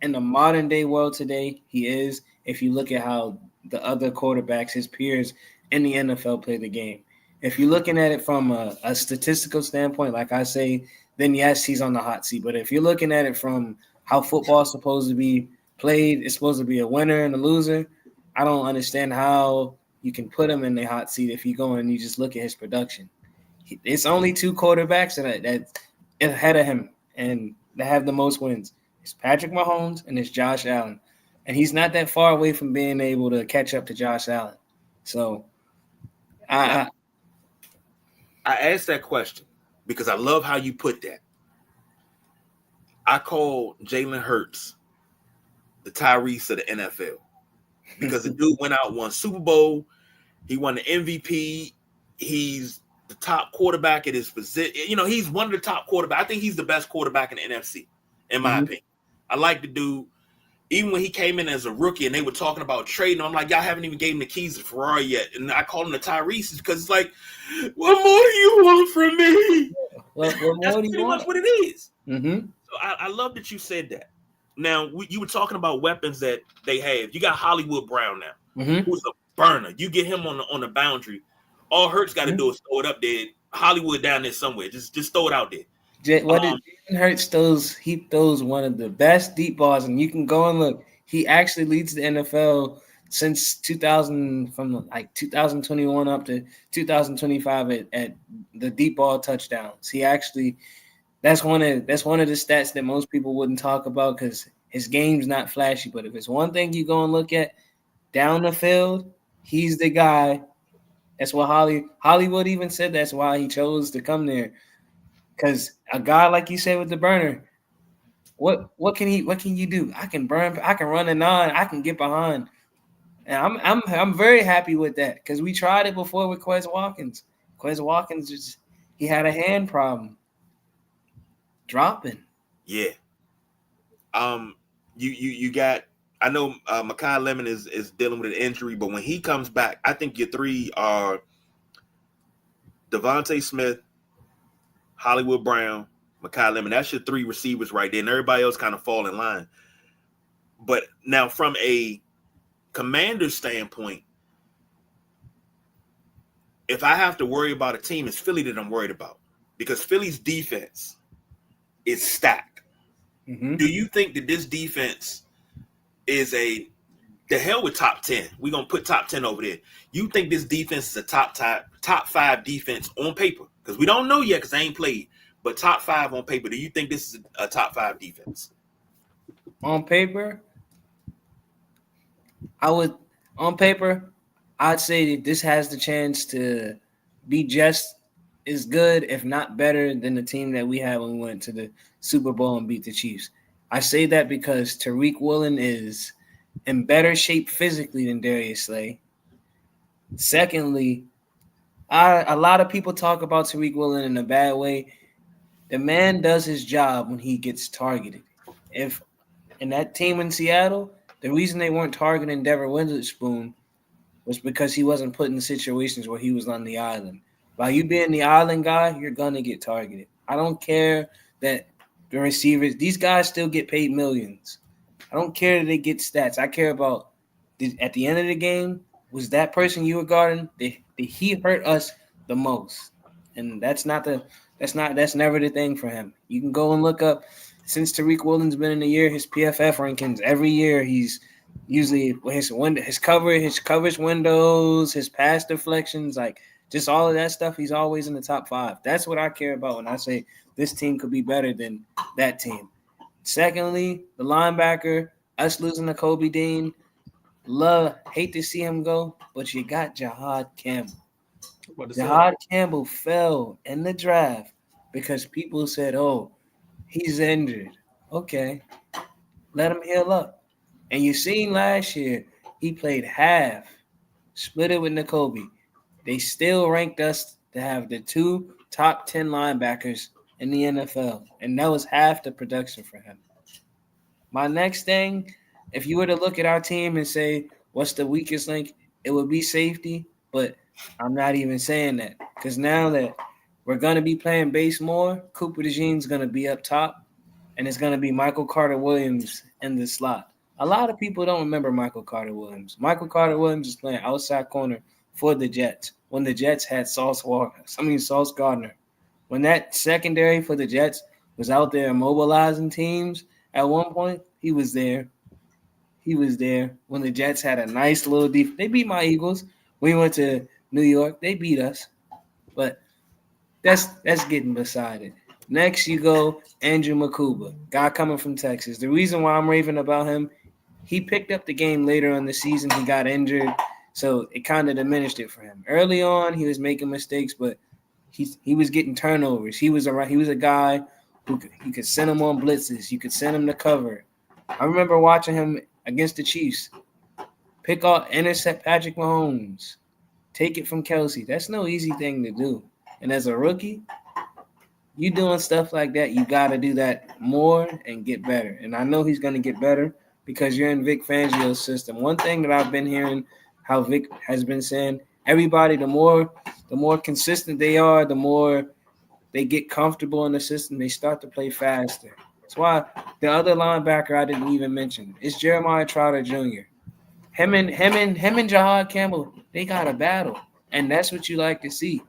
in the modern day world today, he is. If you look at how the other quarterbacks, his peers in the NFL play the game. If you're looking at it from a statistical standpoint, like I say, then yes, he's on the hot seat. But if you're looking at it from how football is supposed to be played, it's supposed to be a winner and a loser. I don't understand how you can put him in the hot seat if you go and you just look at his production. It's only two quarterbacks that ahead of him and that have the most wins. It's Patrick Mahomes and it's Josh Allen. And he's not that far away from being able to catch up to Josh Allen. So I asked that question because I love how you put that. I call Jalen Hurts the Tyrese of the NFL because the dude went out, won Super Bowl. He won the MVP. He's the top quarterback at his position. You know, he's one of the top quarterbacks. I think he's the best quarterback in the NFC, in my opinion. I like the dude. Even when he came in as a rookie and they were talking about trading, I'm like, y'all haven't even gave him the keys to Ferrari yet. And I call him the Tyrese because it's like, what more do you want from me? What That's more do you pretty want? much what it is. Mm-hmm. So I love that you said that. Now, you were talking about weapons that they have. You got Hollywood Brown now, who's a burner. You get him on the boundary. All Hurts got to do is throw it up there. Hollywood down there somewhere. Just throw it out there. Jalen Hurts throws one of the best deep balls, and you can go and look. He actually leads the NFL since 2000, from like 2021 up to 2025 at the deep ball touchdowns. He actually that's one of the stats that most people wouldn't talk about because his game's not flashy. But if it's one thing you go and look at down the field, he's the guy. That's what Hollywood even said. That's why he chose to come there. Because a guy like you said with the burner, what can you do? I can burn, I can run a 9, I can get behind, and I'm very happy with that because we tried it before with Quez Watkins. Quez Watkins he had a hand problem, dropping. Yeah. You got. I know Mekhi Lemon is dealing with an injury, but when he comes back, I think your three are Devontae Smith, Hollywood Brown, Mekhi Lemon. That's your three receivers right there, and everybody else kind of fall in line. But now from a Commander standpoint, if I have to worry about a team, it's Philly that I'm worried about because Philly's defense is stacked. Mm-hmm. Do you think that this defense is the hell with top 10? We're going to put top 10 over there. You think this defense is a top 5 defense on paper? Because we don't know yet because they ain't played. but top 5 on paper. Do you think this is a top 5 defense? On paper, I'd say that this has the chance to be just as good, if not better, than the team that we had when we went to the Super Bowl and beat the Chiefs. I say that because Tariq Woolen is in better shape physically than Darius Slay. Secondly, a lot of people talk about Tariq Woolen in a bad way. The man does his job when he gets targeted. If in that team in Seattle, the reason they weren't targeting Devin Witherspoon was because he wasn't put in situations where he was on the island. By you being the island guy, you're going to get targeted. I don't care that the receivers, these guys still get paid millions. I don't care that they get stats. I care about, at the end of the game, was that person you were guarding, did he hurt us the most? And that's never the thing for him. You can go and look up, since Tariq Woolen's been in the year, his PFF rankings, every year he's usually his coverage windows, his pass deflections, like just all of that stuff, he's always in the top 5. That's what I care about when I say this team could be better than that team. Secondly, the linebacker, us losing to Kobe Dean, hate to see him go, but you got Jahad Campbell. Jahad Campbell fell in the draft because people said, oh, he's injured. Okay, let him heal up. And you seen last year, he played half, split it with Nakobe. They still ranked us to have the 2 top 10 linebackers in the NFL, and that was half the production for him. My next thing, if you were to look at our team and say, what's the weakest link, it would be safety, but I'm not even saying that because now that we're going to be playing base more, Cooper DeJean's going to be up top, and it's going to be Michael Carter-Williams in the slot. A lot of people don't remember Michael Carter-Williams. Michael Carter-Williams is playing outside corner for the Jets when the Jets had Sauce Gardner. When that secondary for the Jets was out there mobilizing teams, at one point, he was there. He was there when the Jets had a nice little defense. They beat my Eagles. We went to New York. They beat us. But that's getting beside it. Next, you go Andrew Makuba, guy coming from Texas. The reason why I'm raving about him, he picked up the game later in the season. He got injured, so it kind of diminished it for him. Early on, he was making mistakes, but he was getting turnovers. He was a guy who you could send him on blitzes. You could send him to cover. I remember watching him against the Chiefs. Intercept Patrick Mahomes. Take it from Kelsey. That's no easy thing to do. And as a rookie, you doing stuff like that, you got to do that more and get better. And I know he's going to get better because you're in Vic Fangio's system. One thing that I've been hearing, how Vic has been saying, everybody, the more consistent they are, the more they get comfortable in the system, they start to play faster. That's why the other linebacker I didn't even mention is Jeremiah Trotter Jr. Him and Jahad Campbell, they got a battle, and that's what you like to see.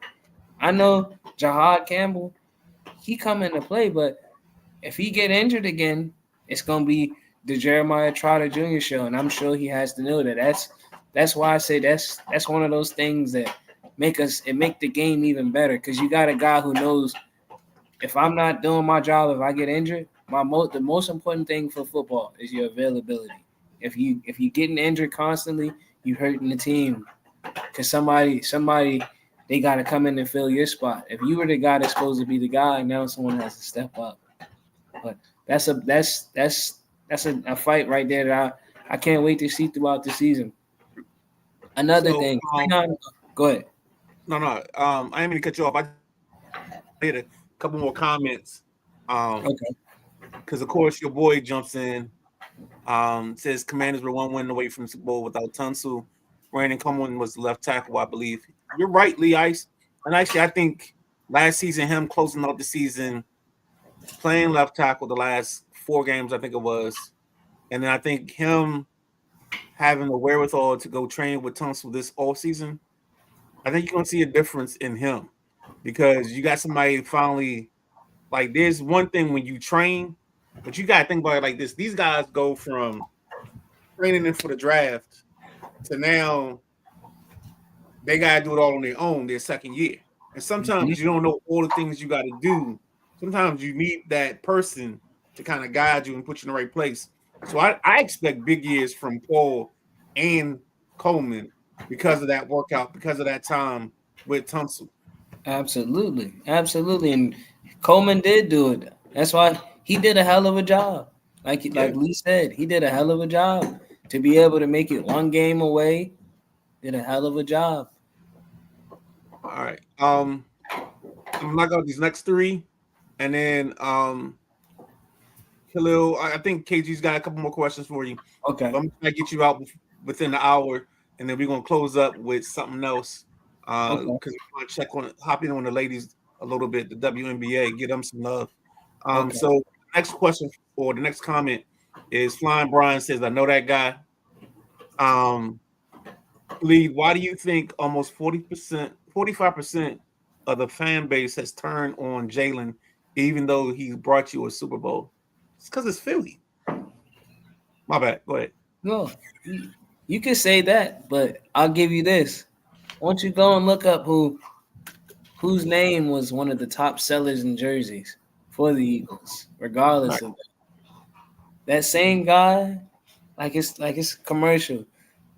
I know Jahad Campbell, he come into play, but if he get injured again, it's gonna be the Jeremiah Trotter Jr. show, and I'm sure he has to know that. That's why I say that's one of those things that make the game even better, because you got a guy who knows if I'm not doing my job, if I get injured, the most important thing for football is your availability. If you getting injured constantly, you hurting the team because somebody they got to come in and fill your spot. If you were the guy that's supposed to be the guy, now someone has to step up. But that's a fight right there that I can't wait to see throughout the season. Another thing. Go ahead. No. I didn't mean to cut you off. I had a couple more comments. Okay. Because of course your boy jumps in. Says Commanders were 1 win away from the Super Bowl without Tunsil. Brandon Cumberland was the left tackle, I believe. You're right, Lee Ice. And actually, I think last season, him closing out the season, playing left tackle the last 4 games, I think it was. And then I think him having the wherewithal to go train with Tunsil this offseason, I think you're going to see a difference in him because you got somebody finally, like, there's one thing when you train, but you got to think about it like this. These guys go from training them for the draft to now they got to do it all on their own their second year. And sometimes you don't know all the things you got to do sometimes you need that person to kind of guide you and put you in the right place. So I expect big years from Paul and Coleman because of that workout, because of that time with Tunsil. Absolutely, absolutely. And Coleman did do it. That's why he did a hell of a job. Like Lee said, he did a hell of a job to be able to make it one game away. Did a hell of a job. All right. I'm gonna knock out these next three, and then Khalil, I think KG's got a couple more questions for you. Okay. I'm gonna get you out within the hour, and then we're gonna close up with something else. Because we want to check on hop in on the ladies a little bit, the WNBA, get them some love. So next question or the next comment is Flying Brian says, I know that guy. Lee, why do you think almost 40%, 45% of the fan base has turned on Jalen, even though he brought you a Super Bowl? It's because it's Philly. My bad. Go ahead. No, you can say that, but I'll give you this. Why don't you go and look up whose name was one of the top sellers in jerseys for the Eagles, regardless of that same guy, like it's commercial.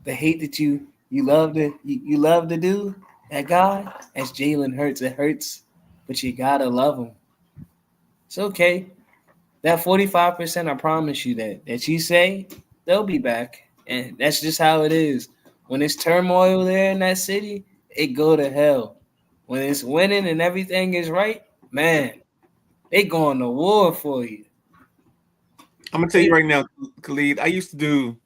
The hate that you love to do, that guy, that's Jalen Hurts. It hurts, but you gotta love him. It's okay. That 45%, I promise you that you say, they'll be back. And that's just how it is. When it's turmoil there in that city, it go to hell. When it's winning and everything is right, man, they going to war for you. I'm gonna tell you right now, Khalid, I used to do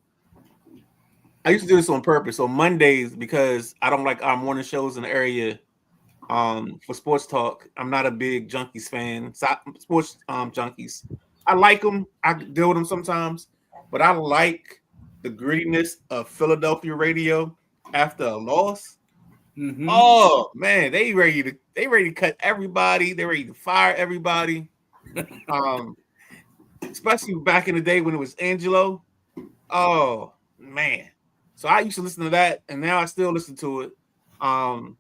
this on purpose on Mondays because I don't like our morning shows in the area for sports talk. I'm not a big Junkies fan. Sports Junkies. I like them. I deal with them sometimes, but I like the grittiness of Philadelphia radio after a loss. Mm-hmm. Oh man, they ready to cut everybody. They ready to fire everybody. Especially back in the day when it was Angelo. Oh man. So I used to listen to that, and now I still listen to it on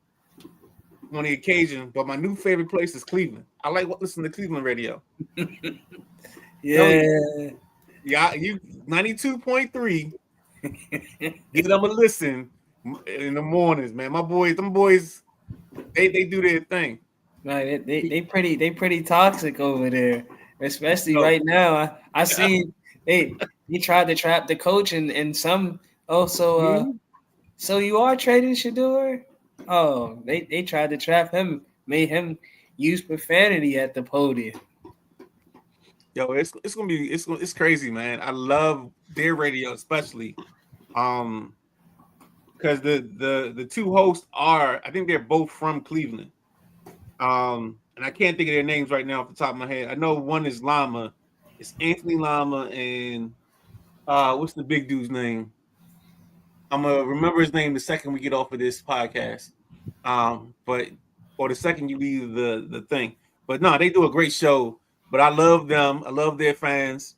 the occasion. But my new favorite place is Cleveland. I like listening to Cleveland radio. Yeah. You 92.3. Give them a listen in the mornings, man. My boys, them boys, they do their thing. Right, they pretty toxic over there, especially right now. I seen they tried to trap the coach and some also. So you are trading Shedeur? Oh, they tried to trap him, made him use profanity at the podium. Yo, it's gonna be it's crazy, man. I love their radio, especially, because the two hosts are, I think they're both from Cleveland, and I can't think of their names right now off the top of my head. I know one is Lama, it's Anthony Lama, and what's the big dude's name? I'm gonna remember his name the second we get off of this podcast, but or the second you leave the thing. But no, they do a great show. But I love them. I love their fans.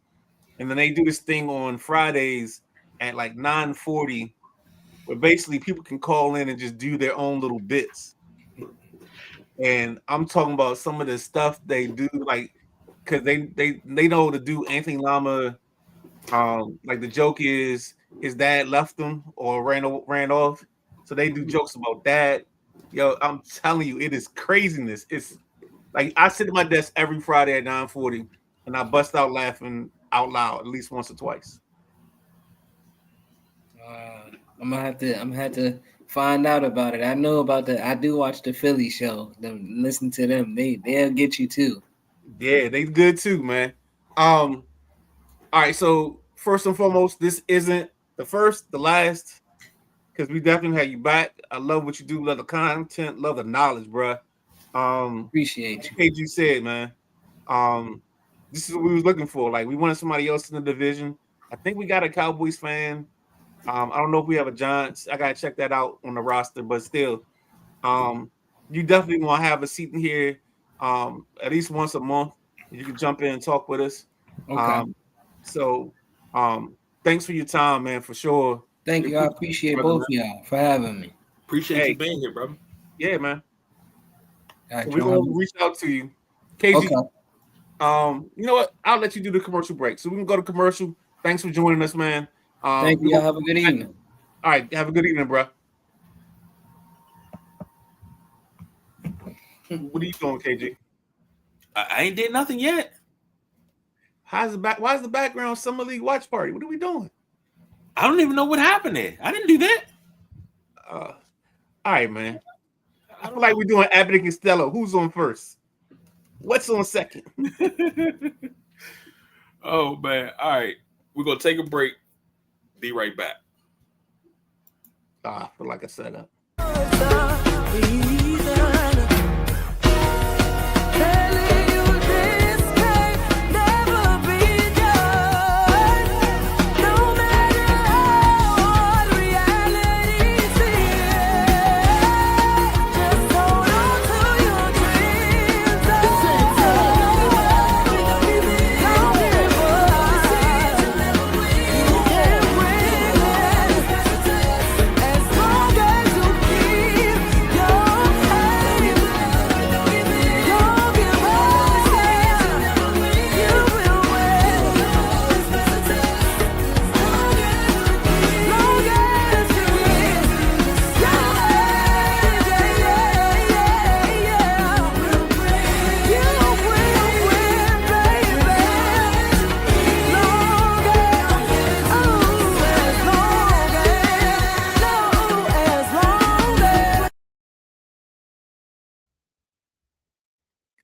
And then they do this thing on Fridays at like 9:40, where basically people can call in and just do their own little bits. And I'm talking about some of the stuff they do, like because they know to do Anthony Lama. Like the joke is his dad left him or ran off. So they do jokes about that. Yo, I'm telling you, it is craziness. It's like I sit at my desk every Friday at 9:40 and I bust out laughing out loud at least once or twice. I'm gonna have to find out about it. I know about that. I do watch the Philly show. Listen to them. They'll get you too. Yeah, they good too, man. All right, so first and foremost, this isn't the first, the last, because we definitely have you back. I love what you do, love the content, love the knowledge, bro. Appreciate you. KG said, man. This is what we was looking for. Like we wanted somebody else in the division. I think we got a Cowboys fan. I don't know if we have a Giants. I gotta check that out on the roster, but still, you definitely want to have a seat in here at least once a month. You can jump in and talk with us. Okay. So thanks for your time, man, for sure. Thank you. I appreciate both of y'all for having me. Appreciate you being here, brother. Yeah, man. Right, So we're gonna reach out to you. KG, You know what? I'll let you do the commercial break. So we can go to commercial. Thanks for joining us, man. Thank you. Y'all have a good evening. All right, have a good evening, bro. What are you doing, KG? I ain't did nothing yet. Why's the background Summer League watch party? What are we doing? I don't even know what happened there. I didn't do that. All right, man. I feel like we're doing Abbott and Costello. Who's on first? What's on second? Oh man. All right. We're gonna take a break. Be right back. I feel like a setup.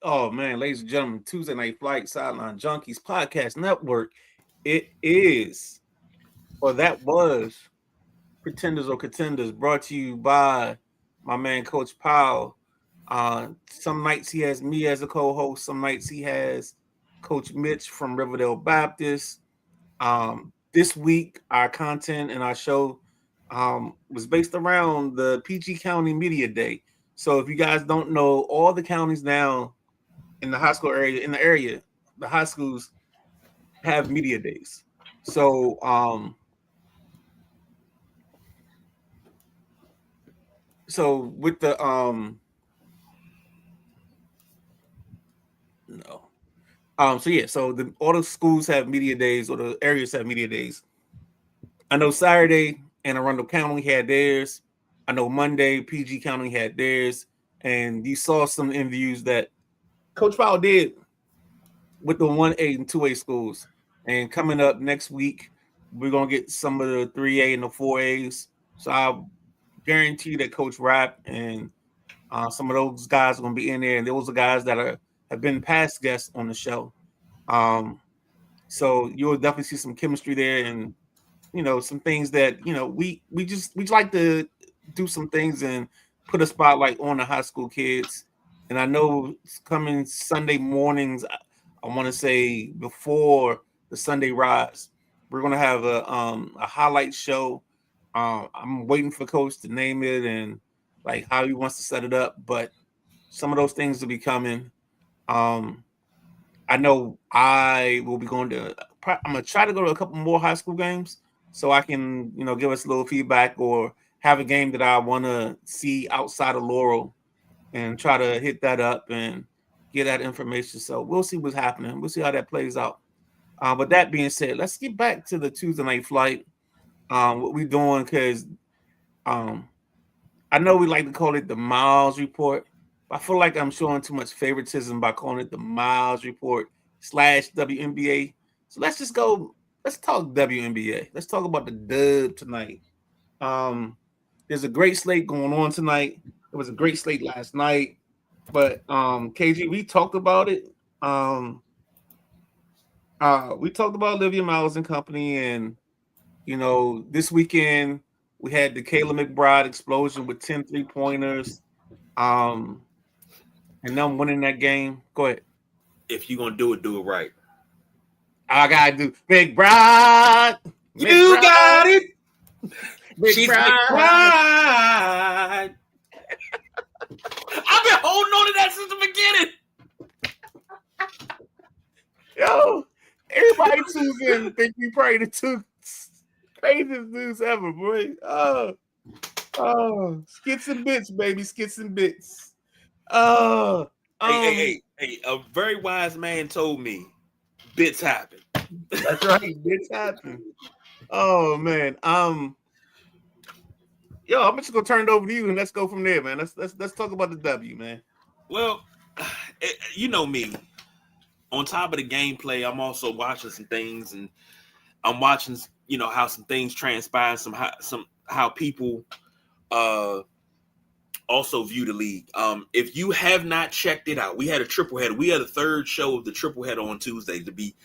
Oh man, ladies and gentlemen, Tuesday Night Flight, Sideline Junkies Podcast Network. It is, or that was, Pretenders or Contenders, brought to you by my man Coach Powell. Some nights he has me as a co-host. Some nights he has Coach Mitch from Riverdale Baptist. This week, our content and our show was based around the PG County Media Day. So if you guys don't know, all the counties now in the high school area, the high schools have media days. So with the all the schools have media days, or the areas have media days. I know Saturday Anne Arundel County had theirs. I know Monday PG County had theirs, and you saw some interviews that Coach Powell did with the 1A and 2A schools. And coming up next week, we're gonna get some of the 3A and the 4As. So I guarantee that Coach Rapp and some of those guys are gonna be in there, and those are guys that have been past guests on the show. So you'll definitely see some chemistry there, and some things that we like to do some things and put a spotlight on the high school kids. And I know it's coming Sunday mornings, I want to say before the Sunday Rise, we're gonna have a highlight show. I'm waiting for Coach to name it and like how he wants to set it up, but some of those things will be coming. I know I will be going to. I'm gonna try to go to a couple more high school games so I can, give us a little feedback or have a game that I want to see outside of Laurel and try to hit that up and get that information. So we'll see what's happening. We'll see how that plays out. But that being said, let's get back to the Tuesday Night Flight. What we're doing, because I know we like to call it the Miles Report. I feel like I'm showing too much favoritism by calling it the Miles Report / WNBA. So let's just go. Let's talk WNBA. Let's talk about the dub tonight. There's a great slate going on tonight. It was a great slate last night, but KG, we talked about it. We talked about Olivia Miles and company, and this weekend we had the Kayla McBride explosion with 10 3-pointers. And them winning that game. Go ahead. If you're gonna do it right. I gotta do McBride. You got it. She's McBride. I've been holding on to that since the beginning. Yo, everybody tunes in and think we probably the two craziest dudes ever, boy. Skits and bits, baby. Skits and bits. Hey. Hey, a very wise man told me bits happen. That's right. It's happening. Oh man. Yo, I'm just gonna turn it over to you and let's go from there, man. Let's talk about the W, man. Well, you know me. On top of the gameplay, I'm also watching some things, and I'm watching, how some things transpire, how people also view the league. If you have not checked it out, we had a triple header. We had a third show of the triple header on Tuesday, to be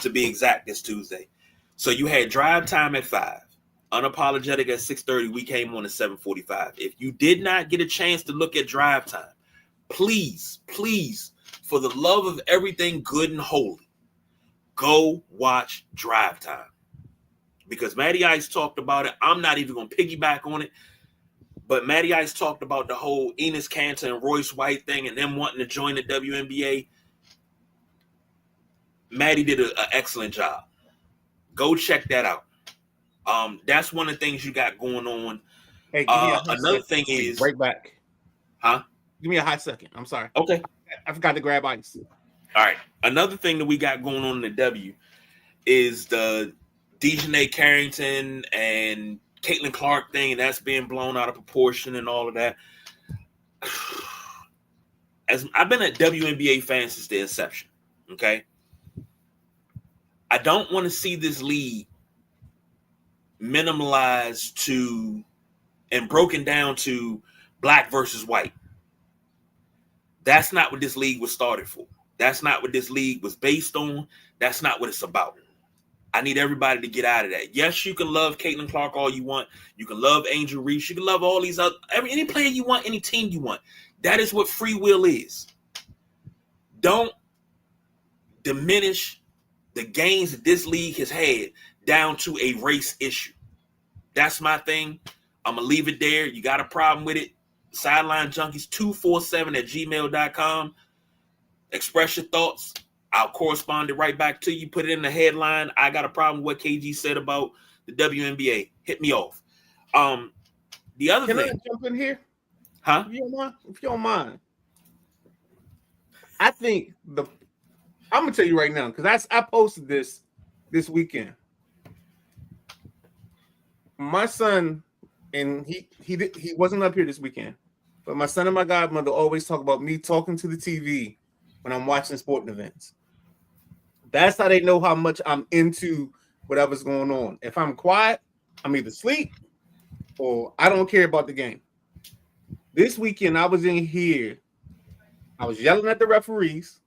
exact, this Tuesday. So you had drive time at 5, unapologetic at 6:30. We came on at 7:45. If you did not get a chance to look at drive time, please, for the love of everything good and holy, go watch drive time. Because Matty Ice talked about it. I'm not even going to piggyback on it. But Matty Ice talked about the whole Enes Kanter and Royce White thing and them wanting to join the WNBA. Matty did an excellent job. Go check that out. That's one of the things you got going on. Hey, give me a hot Another second. thing is... Right back. Huh? Give me a hot second. I'm sorry. Okay. I forgot to grab ice. All right. Another thing that we got going on in the W is the Dejanay Carrington and Caitlin Clark thing, and that's being blown out of proportion and all of that. As I've been a WNBA fan since the inception, okay? I don't want to see this league minimalized to and broken down to black versus white. That's not what this league was started for. That's not what this league was based on. That's not what it's about. I need everybody to get out of that. Yes, you can love Caitlin Clark all you want. You can love Angel Reese. You can love all these other any player you want, any team you want. That is what free will is. Don't diminish the gains that this league has had down to a race issue. That's my thing. I'm going to leave it there. You got a problem with it? Sideline Junkies 247@gmail.com. Express your thoughts. I'll correspond it right back to you. Put it in the headline. I got a problem with what KG said about the WNBA. Hit me off. The other Can thing. I jump in here? Huh? If you don't mind. I think I'm gonna tell you right now, because I posted this weekend. My son, and he wasn't up here this weekend, but my son and my godmother always talk about me talking to the TV when I'm watching sporting events. That's how they know how much I'm into whatever's going on. If I'm quiet, I'm either asleep or I don't care about the game. This weekend, I was in here. I was yelling at the referees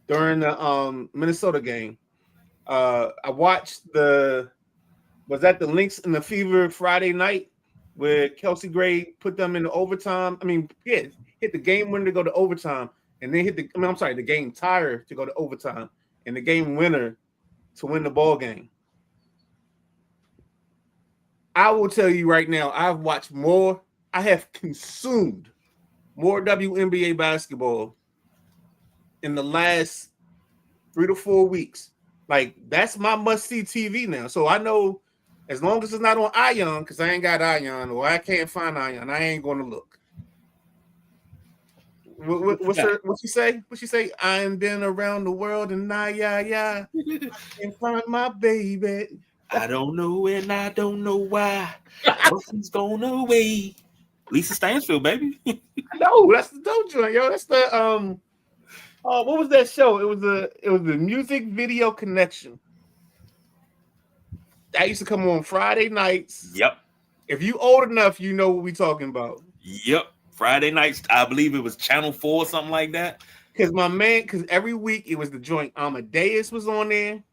during the Minnesota game. I watched was that the Lynx and the Fever Friday night where Kelsey Gray put them into overtime. I mean, hit the game winner to go to overtime, and then the game tire to go to overtime, and the game winner to win the ball game. I will tell you right now, I have consumed more WNBA basketball in the last 3 to 4 weeks. Like, that's my must-see TV now. So I know as long as it's not on Ion, because I ain't got Ion, or I can't find Ion, I ain't going to look. What she say? What she say? I ain't been around the world and I can't find my baby. I don't know and I don't know why. Nothing's going away. Lisa Stansfield, baby. No, that's the dope joint, yo. That's the what was that show? It was the Music Video Connection. That used to come on Friday nights. Yep. If you old enough, you know what we talking about. Yep. Friday nights, I believe it was Channel 4 or something like that. Because every week it was the joint. Amadeus was on there.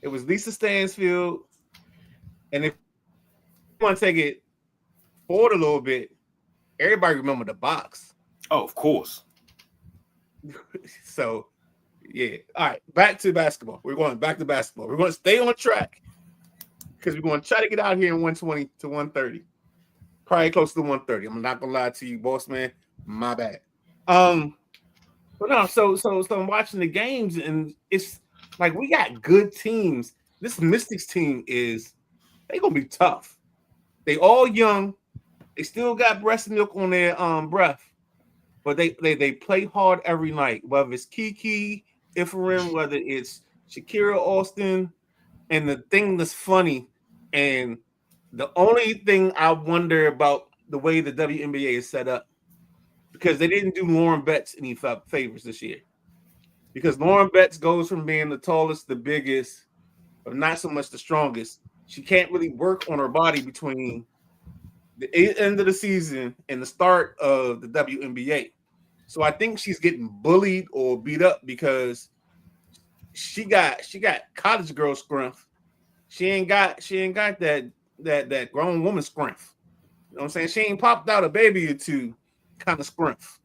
It was Lisa Stansfield. And if you want to take it forward a little bit, everybody remember the box. Oh, of course. So, yeah. All right, back to basketball. We're going back to basketball. We're going to stay on track because we're going to try to get out here in 120 to 130. Probably close to 130. I'm not going to lie to you, boss man. My bad. But no, so I'm watching the games, and it's like we got good teams. This Mystics team they going to be tough. They all young. They still got breast milk on their breath. but they play hard every night, whether it's Kiki, Ifrim, whether it's Shakira Austin. And the thing that's funny, and the only thing I wonder about the way the WNBA is set up, because they didn't do Lauren Betts any favors this year. Because Lauren Betts goes from being the tallest, the biggest, but not so much the strongest. She can't really work on her body between the end of the season and the start of the WNBA. So I think she's getting bullied or beat up because she got college girl strength. She ain't got that grown woman strength. You know what I'm saying? She ain't popped out a baby or two kind of strength.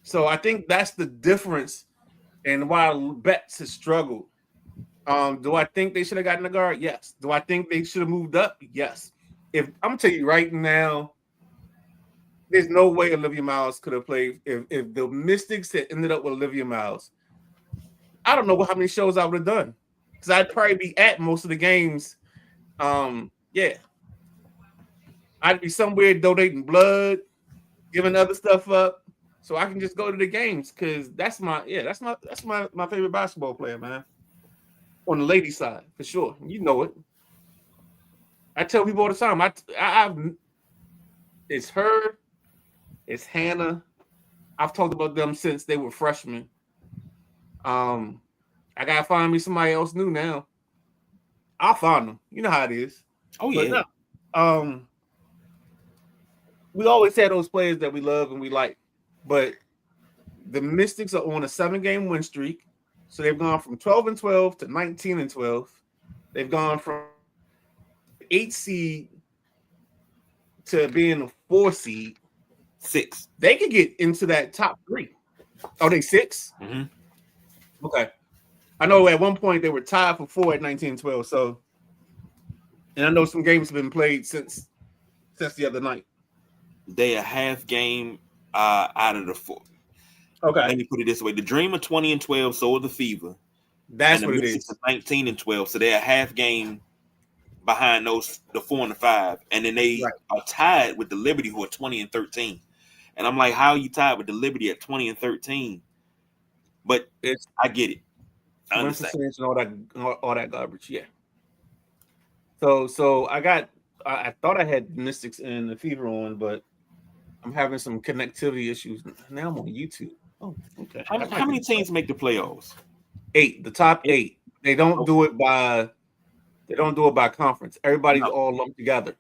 So I think that's the difference and why Betts has struggled. Do I think they should have gotten a guard? Yes. Do I think they should have moved up? Yes. If I'm gonna tell you right now, there's no way Olivia Miles could have played if the Mystics had ended up with Olivia Miles. I don't know how many shows I would have done because I'd probably be at most of the games. Yeah, I'd be somewhere donating blood, giving other stuff up, so I can just go to the games because that's my favorite basketball player, man. On the lady side, for sure, you know it. I tell people all the time. It's her, it's Hannah. I've talked about them since they were freshmen. I gotta find me somebody else new now. I'll find them. You know how it is. Oh yeah. No, we always had those players that we love and we like, but the Mystics are on a 7-game win streak. So they've gone from 12-12 to 19-12. They've gone from 8 seed to being a 4 seed. 6. They could get into that top 3. Oh, they 6? Mm-hmm. Okay. I know at one point they were tied for 4 at 19-12. So, and I know some games have been played since the other night. They a half game out of the 4. Okay. Let me put it this way: the Dream are 20-12, so are the Fever. That's and what the it is. 19-12, so they're a half game behind those the 4 and the 5, and then they are tied with the Liberty, who are 20-13. And I'm like, how are you tied with the Liberty at 20-13? But I get it. I understand. And all that garbage. Yeah. So I thought I had Mystics and the Fever on, but I'm having some connectivity issues. Now I'm on YouTube. Oh, okay. How many teams make the playoffs? 8. The top 8. They don't do it by conference. Everybody's all lumped together.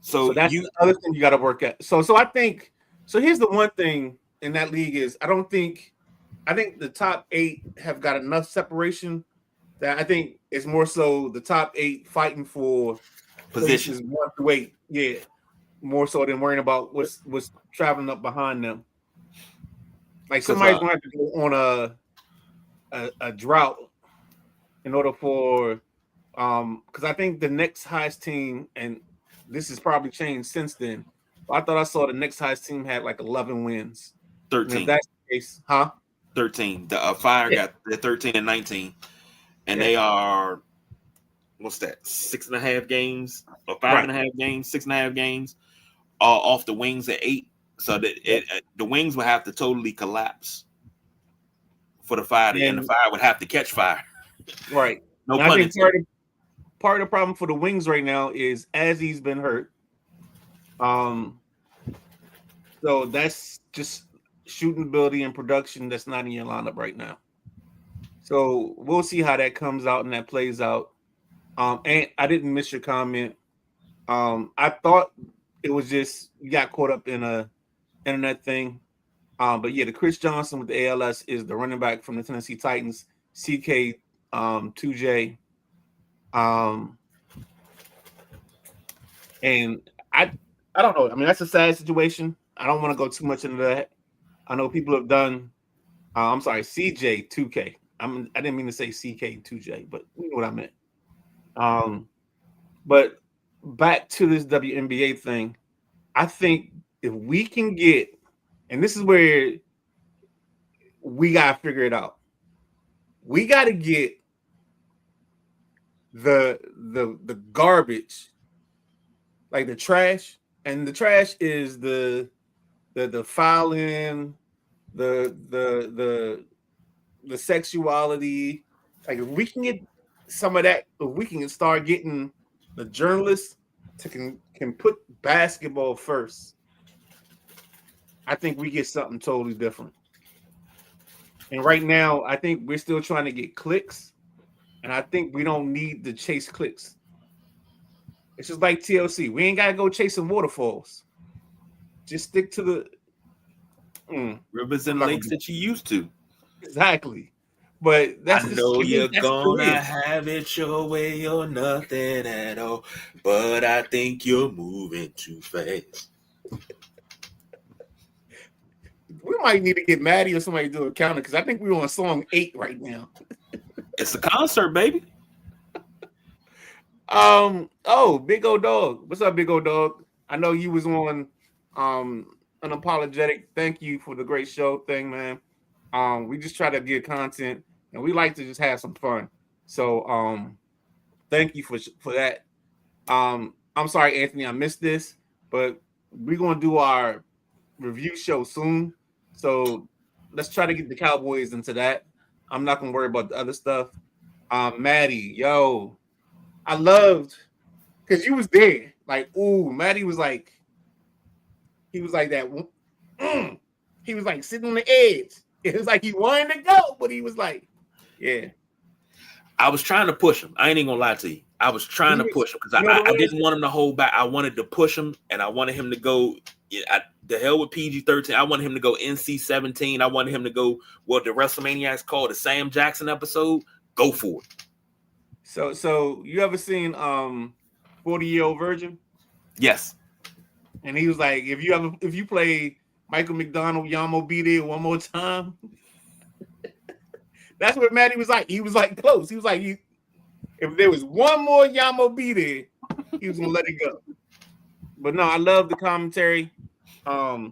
So that's the other thing you got to work at. So I think here's the one thing in that league is I think the top 8 have got enough separation that I think it's more so the top 8 fighting for positions 1 through 8. Yeah. More so than worrying about what's traveling up behind them. Like somebody's going to have to go on a drought in order for because I think the next highest team, and this has probably changed since then. I thought I saw the next highest team had like 11 wins. 13. If that's the case, 13. The Fire got the 13 and 19, and they are what's that? 6.5 games or 5.5 games, 6.5 games. Off the Wings at 8, so that the Wings would have to totally collapse for the Fire, and the Fire would have to catch fire. Right. No pun intended. Part of the problem for the Wings right now is Azzy's been hurt. So that's just shooting ability and production that's not in your lineup right now. So we'll see how that comes out and that plays out. And I didn't miss your comment. I thought it was just you got caught up in a internet thing. But yeah, the Chris Johnson with the ALS is the running back from the Tennessee Titans, CK 2J. And I don't know. I mean, that's a sad situation. I don't want to go too much into that. I know people have done I'm sorry, CJ 2K. I didn't mean to say CK 2J, but you know what I meant. But back to this WNBA thing, I think if we can get, and this is where we got to figure it out. We got to get the garbage, like the trash, and the trash is the the fouling, the sexuality. Like if we can get some of that, if we can start getting the journalists to can put basketball first, I think we get something totally different. And right now, I think we're still trying to get clicks, and I think we don't need to chase clicks. It's just like TLC. We ain't gotta go chasing waterfalls. Just stick to the rivers and lakes that you used to. Exactly. But that's I know you're that's gonna have it your way or nothing at all, but I think you're moving too fast. We might need to get Maddie or somebody to do a counter because I think we're on song 8 right now. It's a concert, baby. Oh, Big O Dog. What's up, Big O Dog? I know you was on Unapologetic. Thank you for the great show thing, man. We just try to get content and we like to just have some fun. So thank you for that. I'm sorry, Anthony, I missed this, but we're gonna do our review show soon. So let's try to get the Cowboys into that. I'm not gonna worry about the other stuff. Maddie, yo, I loved because you was there. Like, ooh, Maddie was like, he was like that. He was like sitting on the edge. It was like he wanted to go, but he was like, yeah. I was trying to push him. I ain't even gonna lie to you. I was trying to push him because I didn't want him to hold back. I wanted to push him, and I wanted him to go. The hell with PG-13. I wanted him to go NC-17. I wanted him to go what the WrestleManiacs called the Sam Jackson episode. Go for it. So you ever seen 40-Year-Old Virgin? Yes. And he was like, if you play Michael McDonald, Yamo Be There one more time. That's what Maddie was like. He was like close. He was like, if there was one more Yamo Be There, he was gonna let it go. But no, I love the commentary. I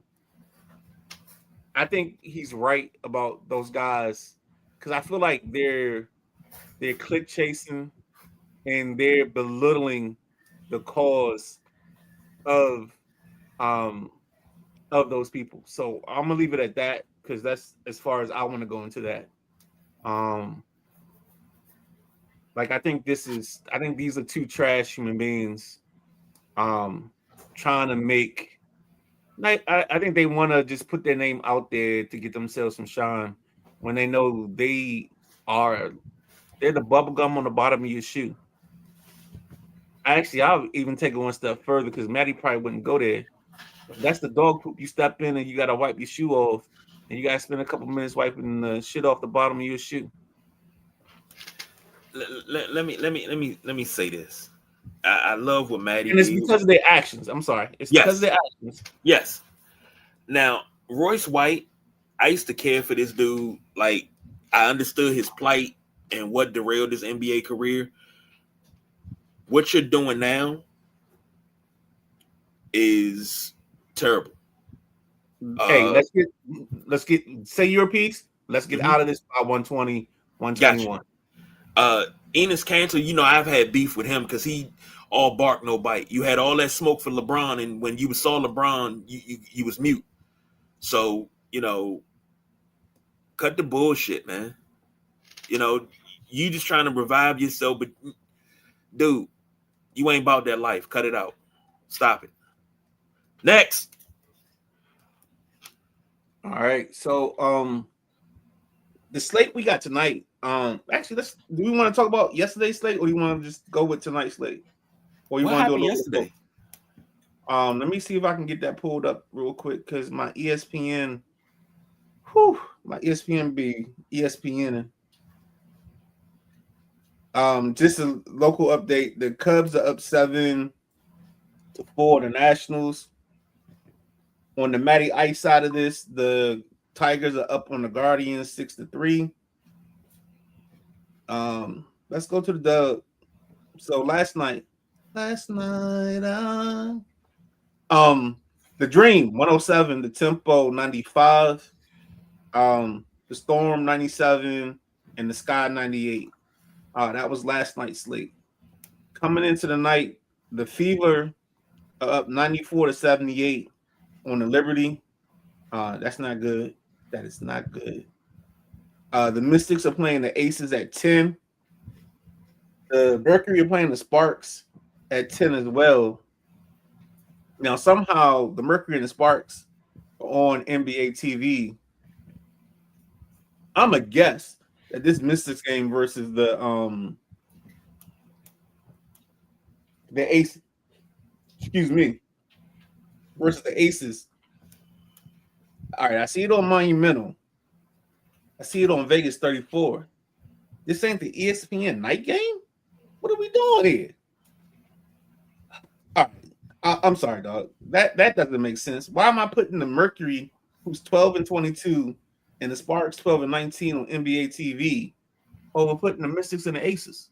think he's right about those guys because I feel like they're click chasing and they're belittling the cause of those people. So I'm gonna leave it at that because that's as far as I want to go into that. Like I think these are two trash human beings trying to make I think they want to just put their name out there to get themselves some shine when they know they're the bubble gum on the bottom of your shoe. Actually, I'll even take it one step further because Maddie probably wouldn't go there. That's the dog poop you step in and you gotta wipe your shoe off, and you gotta spend a couple minutes wiping the shit off the bottom of your shoe. Let me say this. I love what Maddie. And it's because of their actions. I'm sorry. It's because of their actions. Yes. Now, Royce White, I used to care for this dude. Like, I understood his plight and what derailed his NBA career. What you're doing now is terrible. Hey, let's get say your piece. Let's get out of this by 120, 121. Enes Kanter, I've had beef with him because he all bark, no bite. You had all that smoke for LeBron, and when you saw LeBron, you was mute. So, cut the bullshit, man. You just trying to revive yourself, but dude, you ain't about that life. Cut it out. Stop it. Next. All right. So the slate we got tonight. Actually, do we want to talk about yesterday's slate or you want to just go with tonight's slate? Or you want to do a little yesterday? Let me see if I can get that pulled up real quick because my ESPN, my ESPN be ESPN. Just a local update. The Cubs are up 7-4. The Nationals. On the Matty Ice side of this, the Tigers are up on the Guardians 6-3. Let's go to the dub. So last night, the Dream 107, the Tempo 95, the Storm 97, and the Sky 98. That was last night's slate. Coming into the night, the Fever are up 94-78 on the Liberty. That's not good. That is not good. The Mystics are playing the Aces at 10. The Mercury are playing the Sparks at 10 as well. Now, somehow the Mercury and the Sparks are on NBA TV. I'm a guess that this Mystics game versus the Ace, excuse me, versus the Aces. All right, I see it on Monumental. I see it on Vegas 34. This ain't the ESPN night game? What are we doing here? All right. I'm sorry, dog. That doesn't make sense. Why am I putting the Mercury, who's 12-22, and the Sparks 12-19 on NBA TV, over putting the Mystics and the Aces?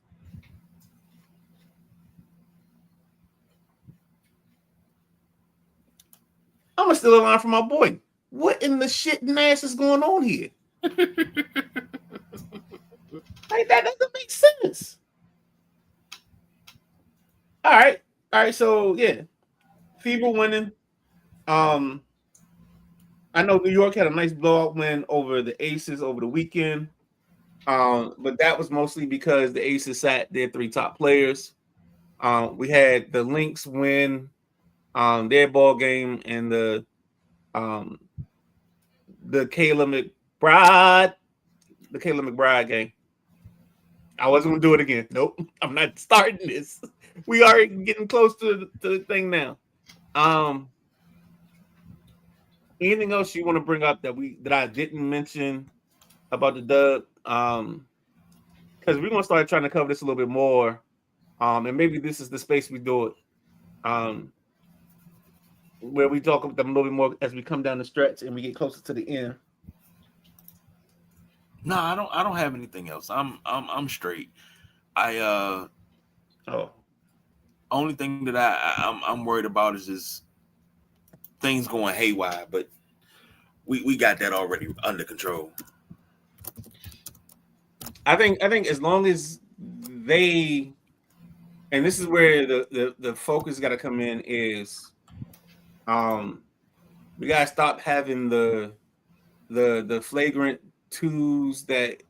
I'm gonna steal a line from my boy. What in the shit and ass is going on here? Like, that doesn't make sense. All right. So yeah, Fever winning. I know New York had a nice blowout win over the Aces over the weekend. But that was mostly because the Aces sat their 3 top players. We had the Lynx win their ball game, and the Kayla McBride game. I wasn't gonna do it again. Nope, I'm not starting this. We are getting close to the thing now. Anything else you want to bring up that I didn't mention about the dub? Because we're gonna start trying to cover this a little bit more. And maybe this is the space we do it. Where we talk about them a little bit more as we come down the stretch and we get closer to the end. No, I don't have anything else. I'm straight. Only thing that I'm worried about is just things going haywire, but we got that already under control. I think as long as they, and this is where the focus got to come in, is we got to stop having the flagrant twos that,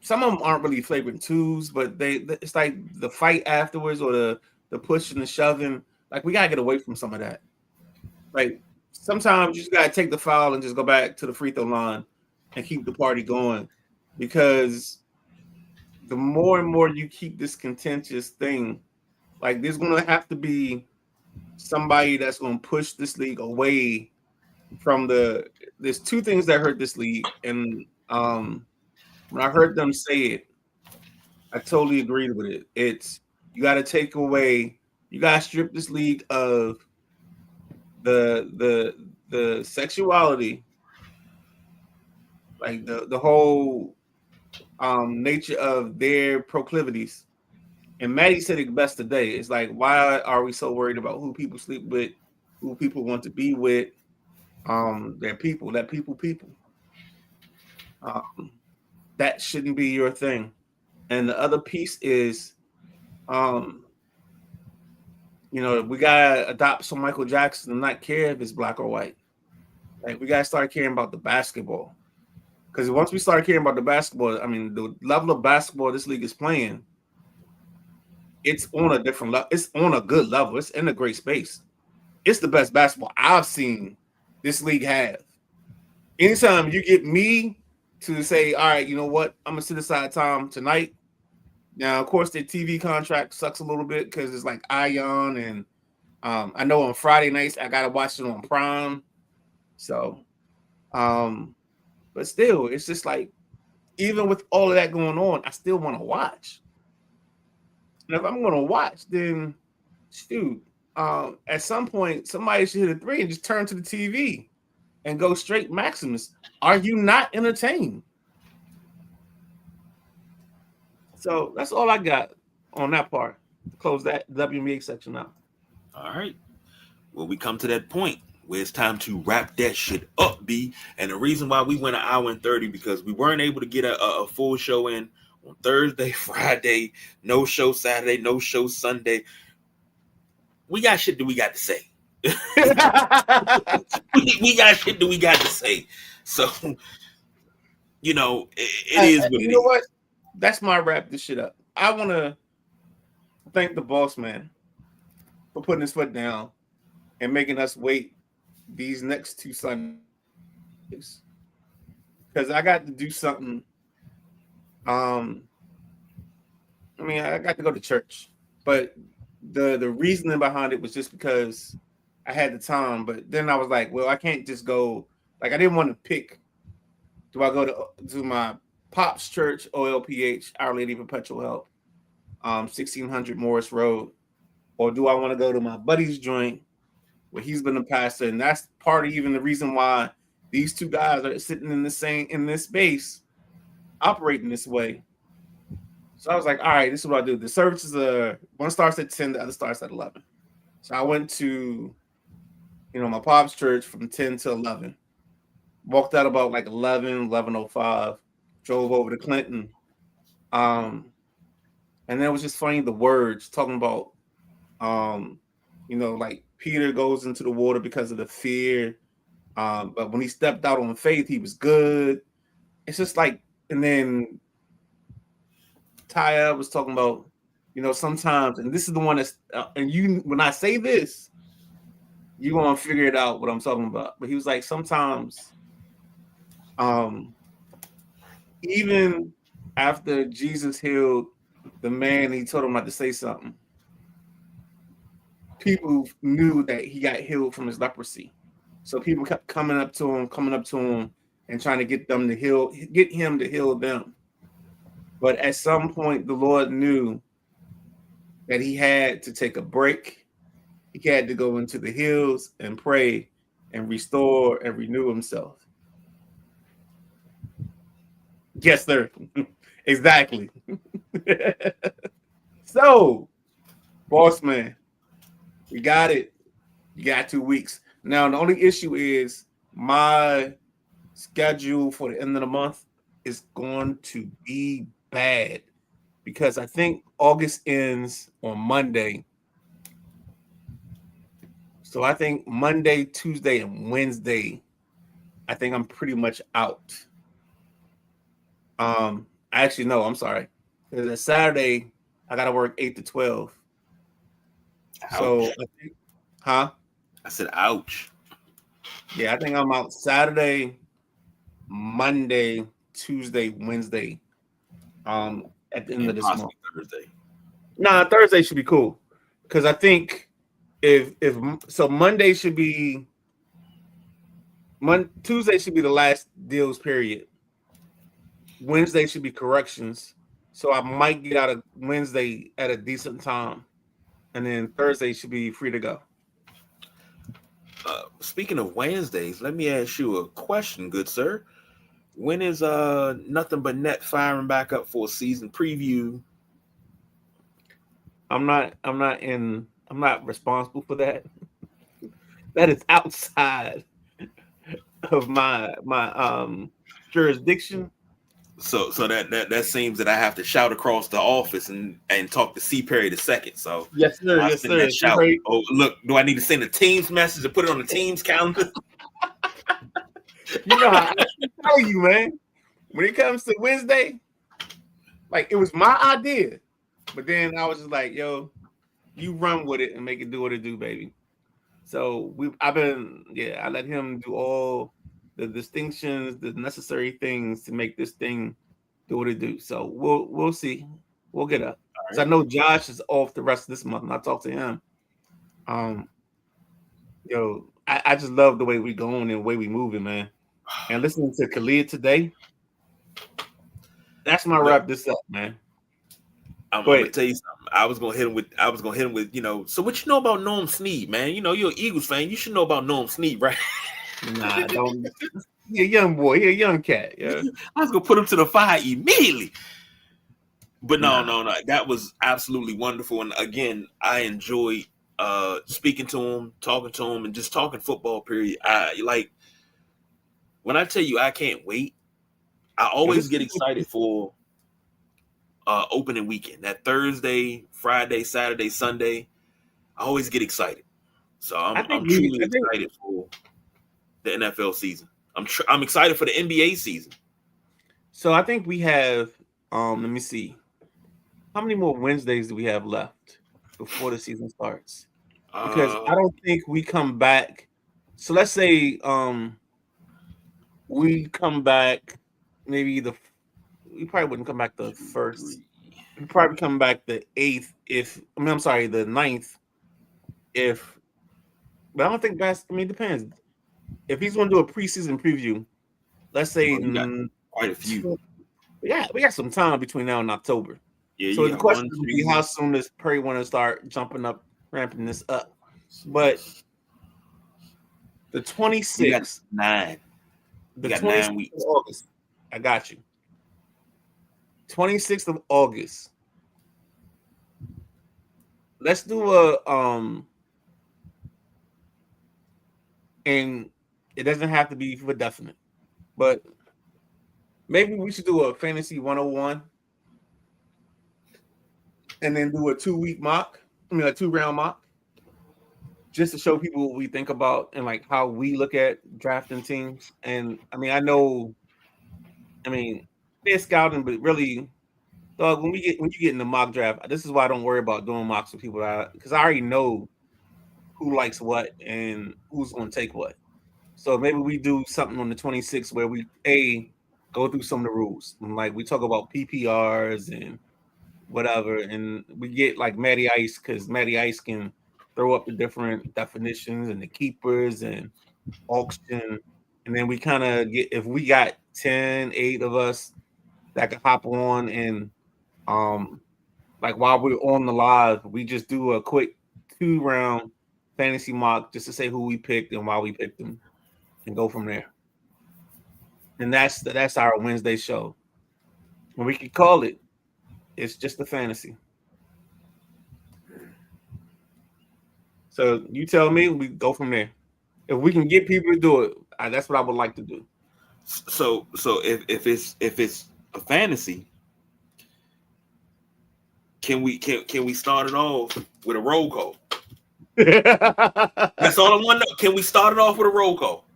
some of them aren't really flagrant twos, but it's like the fight afterwards or the push and the shoving. Like, we got to get away from some of that. Like, sometimes you just got to take the foul and just go back to the free throw line and keep the party going, because the more and more you keep this contentious thing, like, there's going to have to be somebody that's going to push this league away from there's 2 things that hurt this league. And when I heard them say it, I totally agreed with it. It's, you got to take away, you got to strip this league of the sexuality, like the whole nature of their proclivities. And Maddie said it best today. It's like, why are we so worried about who people sleep with, who people want to be with? They're people. That shouldn't be your thing. And the other piece is, we gotta adopt some Michael Jackson and not care if it's black or white. Like, we gotta start caring about the basketball. Because once we start caring about the basketball, I mean, the level of basketball this league is playing, it's on a different level. It's on a good level. It's in a great space. It's the best basketball I've seen this league have. Anytime you get me to say, all right, you know what, I'm gonna set aside time tonight. Now, of course, their TV contract sucks a little bit because it's like Ion, and I know on Friday nights I gotta watch it on Prime. So, but still, it's just like, even with all of that going on, I still want to watch. And if I'm gonna watch, then shoot, at some point somebody should hit a 3 and just turn to the TV and go straight Maximus. Are you not entertained? So that's all I got on that part. Close that WNBA section out. All right. Well, we come to that point where it's time to wrap that shit up, B. And the reason why we went an hour and 30, because we weren't able to get a full show in on Thursday, Friday, no show Saturday, no show Sunday. We got shit that we got to say. we got shit that we got to say. So, it is what it You know is. what? That's my wrap this shit up. I want to thank the boss man for putting his foot down and making us wait these next 2 Sundays because I got to do something. I got to go to church, but the reasoning behind it was just because I had the time. But then I was like, well, I can't just go. Like, I didn't want to pick. Do I go to my Pop's church, OLPH, Our Lady Perpetual Help, 1600 Morris Road, or do I want to go to my buddy's joint where he's been a pastor? And that's part of even the reason why these two guys are sitting in this space, operating this way. So I was like, all right, this is what I do. The services one starts at 10, the other starts at 11. So I went to, my Pop's church from 10 to 11. Walked out about like 11:05. Drove over to Clinton. And then it was just funny, the words talking about, like Peter goes into the water because of the fear. But when he stepped out on faith, he was good. It's just like, and then Taya was talking about, sometimes, and this is the one that's, when I say this, you're going to figure it out what I'm talking about. But he was like, sometimes, even after Jesus healed the man, he told him not to say something. People knew that he got healed from his leprosy. So people kept coming up to him and trying to get him to heal them. But at some point, the Lord knew that he had to take a break. He had to go into the hills and pray and restore and renew himself. Yes, sir. Exactly. So, boss man, we got it. You got 2 weeks. Now, the only issue is my schedule for the end of the month is going to be bad because I think August ends on Monday. So I think Monday, Tuesday, and Wednesday, I think I'm pretty much out. Actually, no, I'm sorry. Because a Saturday, I got to work 8 to 12. Ouch. So, I said, ouch. Yeah, I think I'm out Saturday, Monday, Tuesday, Wednesday. At the end of this month. Thursday. Nah, Thursday should be cool. Because I think if Monday should be Tuesday should be the last deals period. Wednesday should be corrections. So I might get out of Wednesday at a decent time. And then Thursday should be free to go. Speaking of Wednesdays, let me ask you a question, good sir. When is Nothing But Net firing back up for a season preview? I'm not responsible for that. That is outside of my jurisdiction. So that seems that I have to shout across the office and talk to C. Perry II. So yes, sir. I'll yes, send sir. that shout. Oh, look, do I need to send a Teams message and put it on the Teams calendar? You know how I tell you, man. When it comes to Wednesday, like it was my idea, but then I was just like, "Yo, you run with it and make it do what it do, baby." So I let him do all the distinctions, the necessary things to make this thing do what it do. So we'll see. We'll get up. Because I know Josh is off the rest of this month, and I talked to him. I just love the way we going and the way we moving, man. And listening to Khalid today, that's my wrap this up, man. I'm gonna tell you something. I was gonna hit him with, so what you know about Norm Snead, man? You're an Eagles fan. You should know about Norm Snead, right? Nah, don't. He a young boy. He a young cat. Yeah. I was gonna put him to the fire immediately. But no. That was absolutely wonderful. And again, I enjoyed speaking to him, talking to him, and just talking football, period. When I tell you I can't wait, I always get excited for opening weekend. That Thursday, Friday, Saturday, Sunday, I always get excited. So I'm think truly excited for the NFL season. I'm excited for the NBA season. So I think we have. Let me see. How many more Wednesdays do we have left before the season starts? Because I don't think we come back. So let's say we come back maybe we probably wouldn't come back the first. We probably come back the 8th I'm sorry, the 9th but I don't think it depends. If he's going to do a preseason preview, let's say quite a few. We got some time between now and October. Yeah, so the question would be how soon does Perry want to start ramping this up? But the 26th, 9. The 26th of August. I got you. 26th of August. Let's do and it doesn't have to be for definite, but maybe we should do a fantasy 101 and then do a 2-week mock. I mean, a 2-round mock, just to show people what we think about and like how we look at drafting teams. And I mean, they're scouting, but really, dog, when you get in the mock draft, this is why I don't worry about doing mocks with people because I already know who likes what and who's going to take what. So maybe we do something on the 26th where we go through some of the rules. And like we talk about PPRs and whatever, and we get like Matty Ice because Matty Ice can throw up the different definitions and the keepers and auction. And then we kind of get, if we got 8 of us that can hop on and like while we're on the live, we just do a quick 2-round fantasy mock just to say who we picked and why we picked them and go from there. And that's our Wednesday show. And we can call it It's Just a Fantasy. So you tell me, we go from there. If we can get people to do it, that's what I would like to do. So if it's a fantasy, can we start it off with a roll call? That's all I want to know. Can we start it off with a roll call?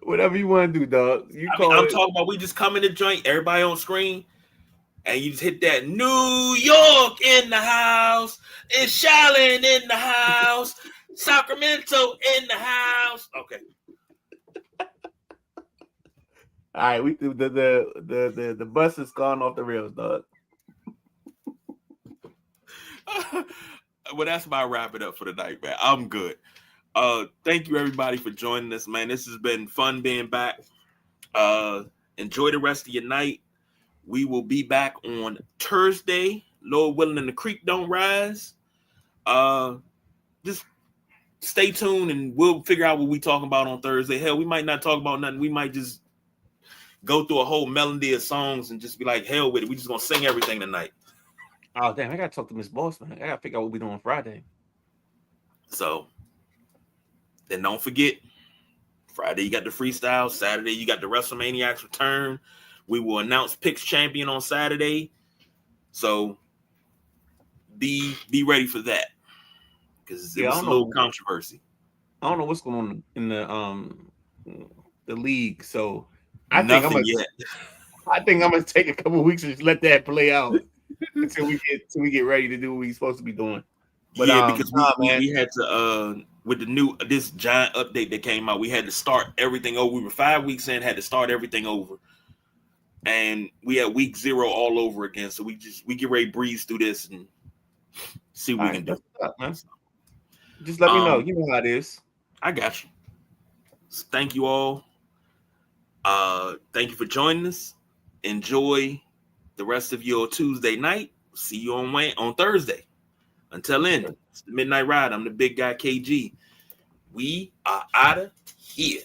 Whatever you want to do, dog. I'm talking about we just come in the joint, everybody on screen, and you just hit that New York in the house, it's Charlotte in the house, Sacramento in the house. Okay. All right, we the bus has gone off the rails, dog. Well, that's my wrap it up for the night, man. I'm good. Thank you everybody for joining us, man. This has been fun being back. Enjoy the rest of your night. We will be back on Thursday, Lord willing, and the creek don't rise. Just stay tuned and we'll figure out what we talking about on Thursday. Hell, we might not talk about nothing. We might just go through a whole melody of songs and just be like, hell with it. We just gonna sing everything tonight. Oh damn, I gotta talk to Miss Boss, man. I gotta figure out what we doing on Friday. So then don't forget, Friday you got the freestyle, Saturday you got the WrestleManiacs return. We will announce Picks champion on Saturday. So be ready for that. Because it was a little controversy. I don't know what's going on in the league. So I think I'm gonna take a couple of weeks and just let that play out until we get ready to do what we're supposed to be doing. But because we had to with this giant update that came out, we had to start everything over. We were 5 weeks in, had to start everything over. And we had week 0 all over again. So we get ready to breeze through this and see what we can do. Just let me know. You know how it is. I got you. So thank you all. Thank you for joining us. Enjoy the rest of your Tuesday night. See you on Thursday. Until then, it's the Midnight Ride. I'm the big guy KG. We are out of here.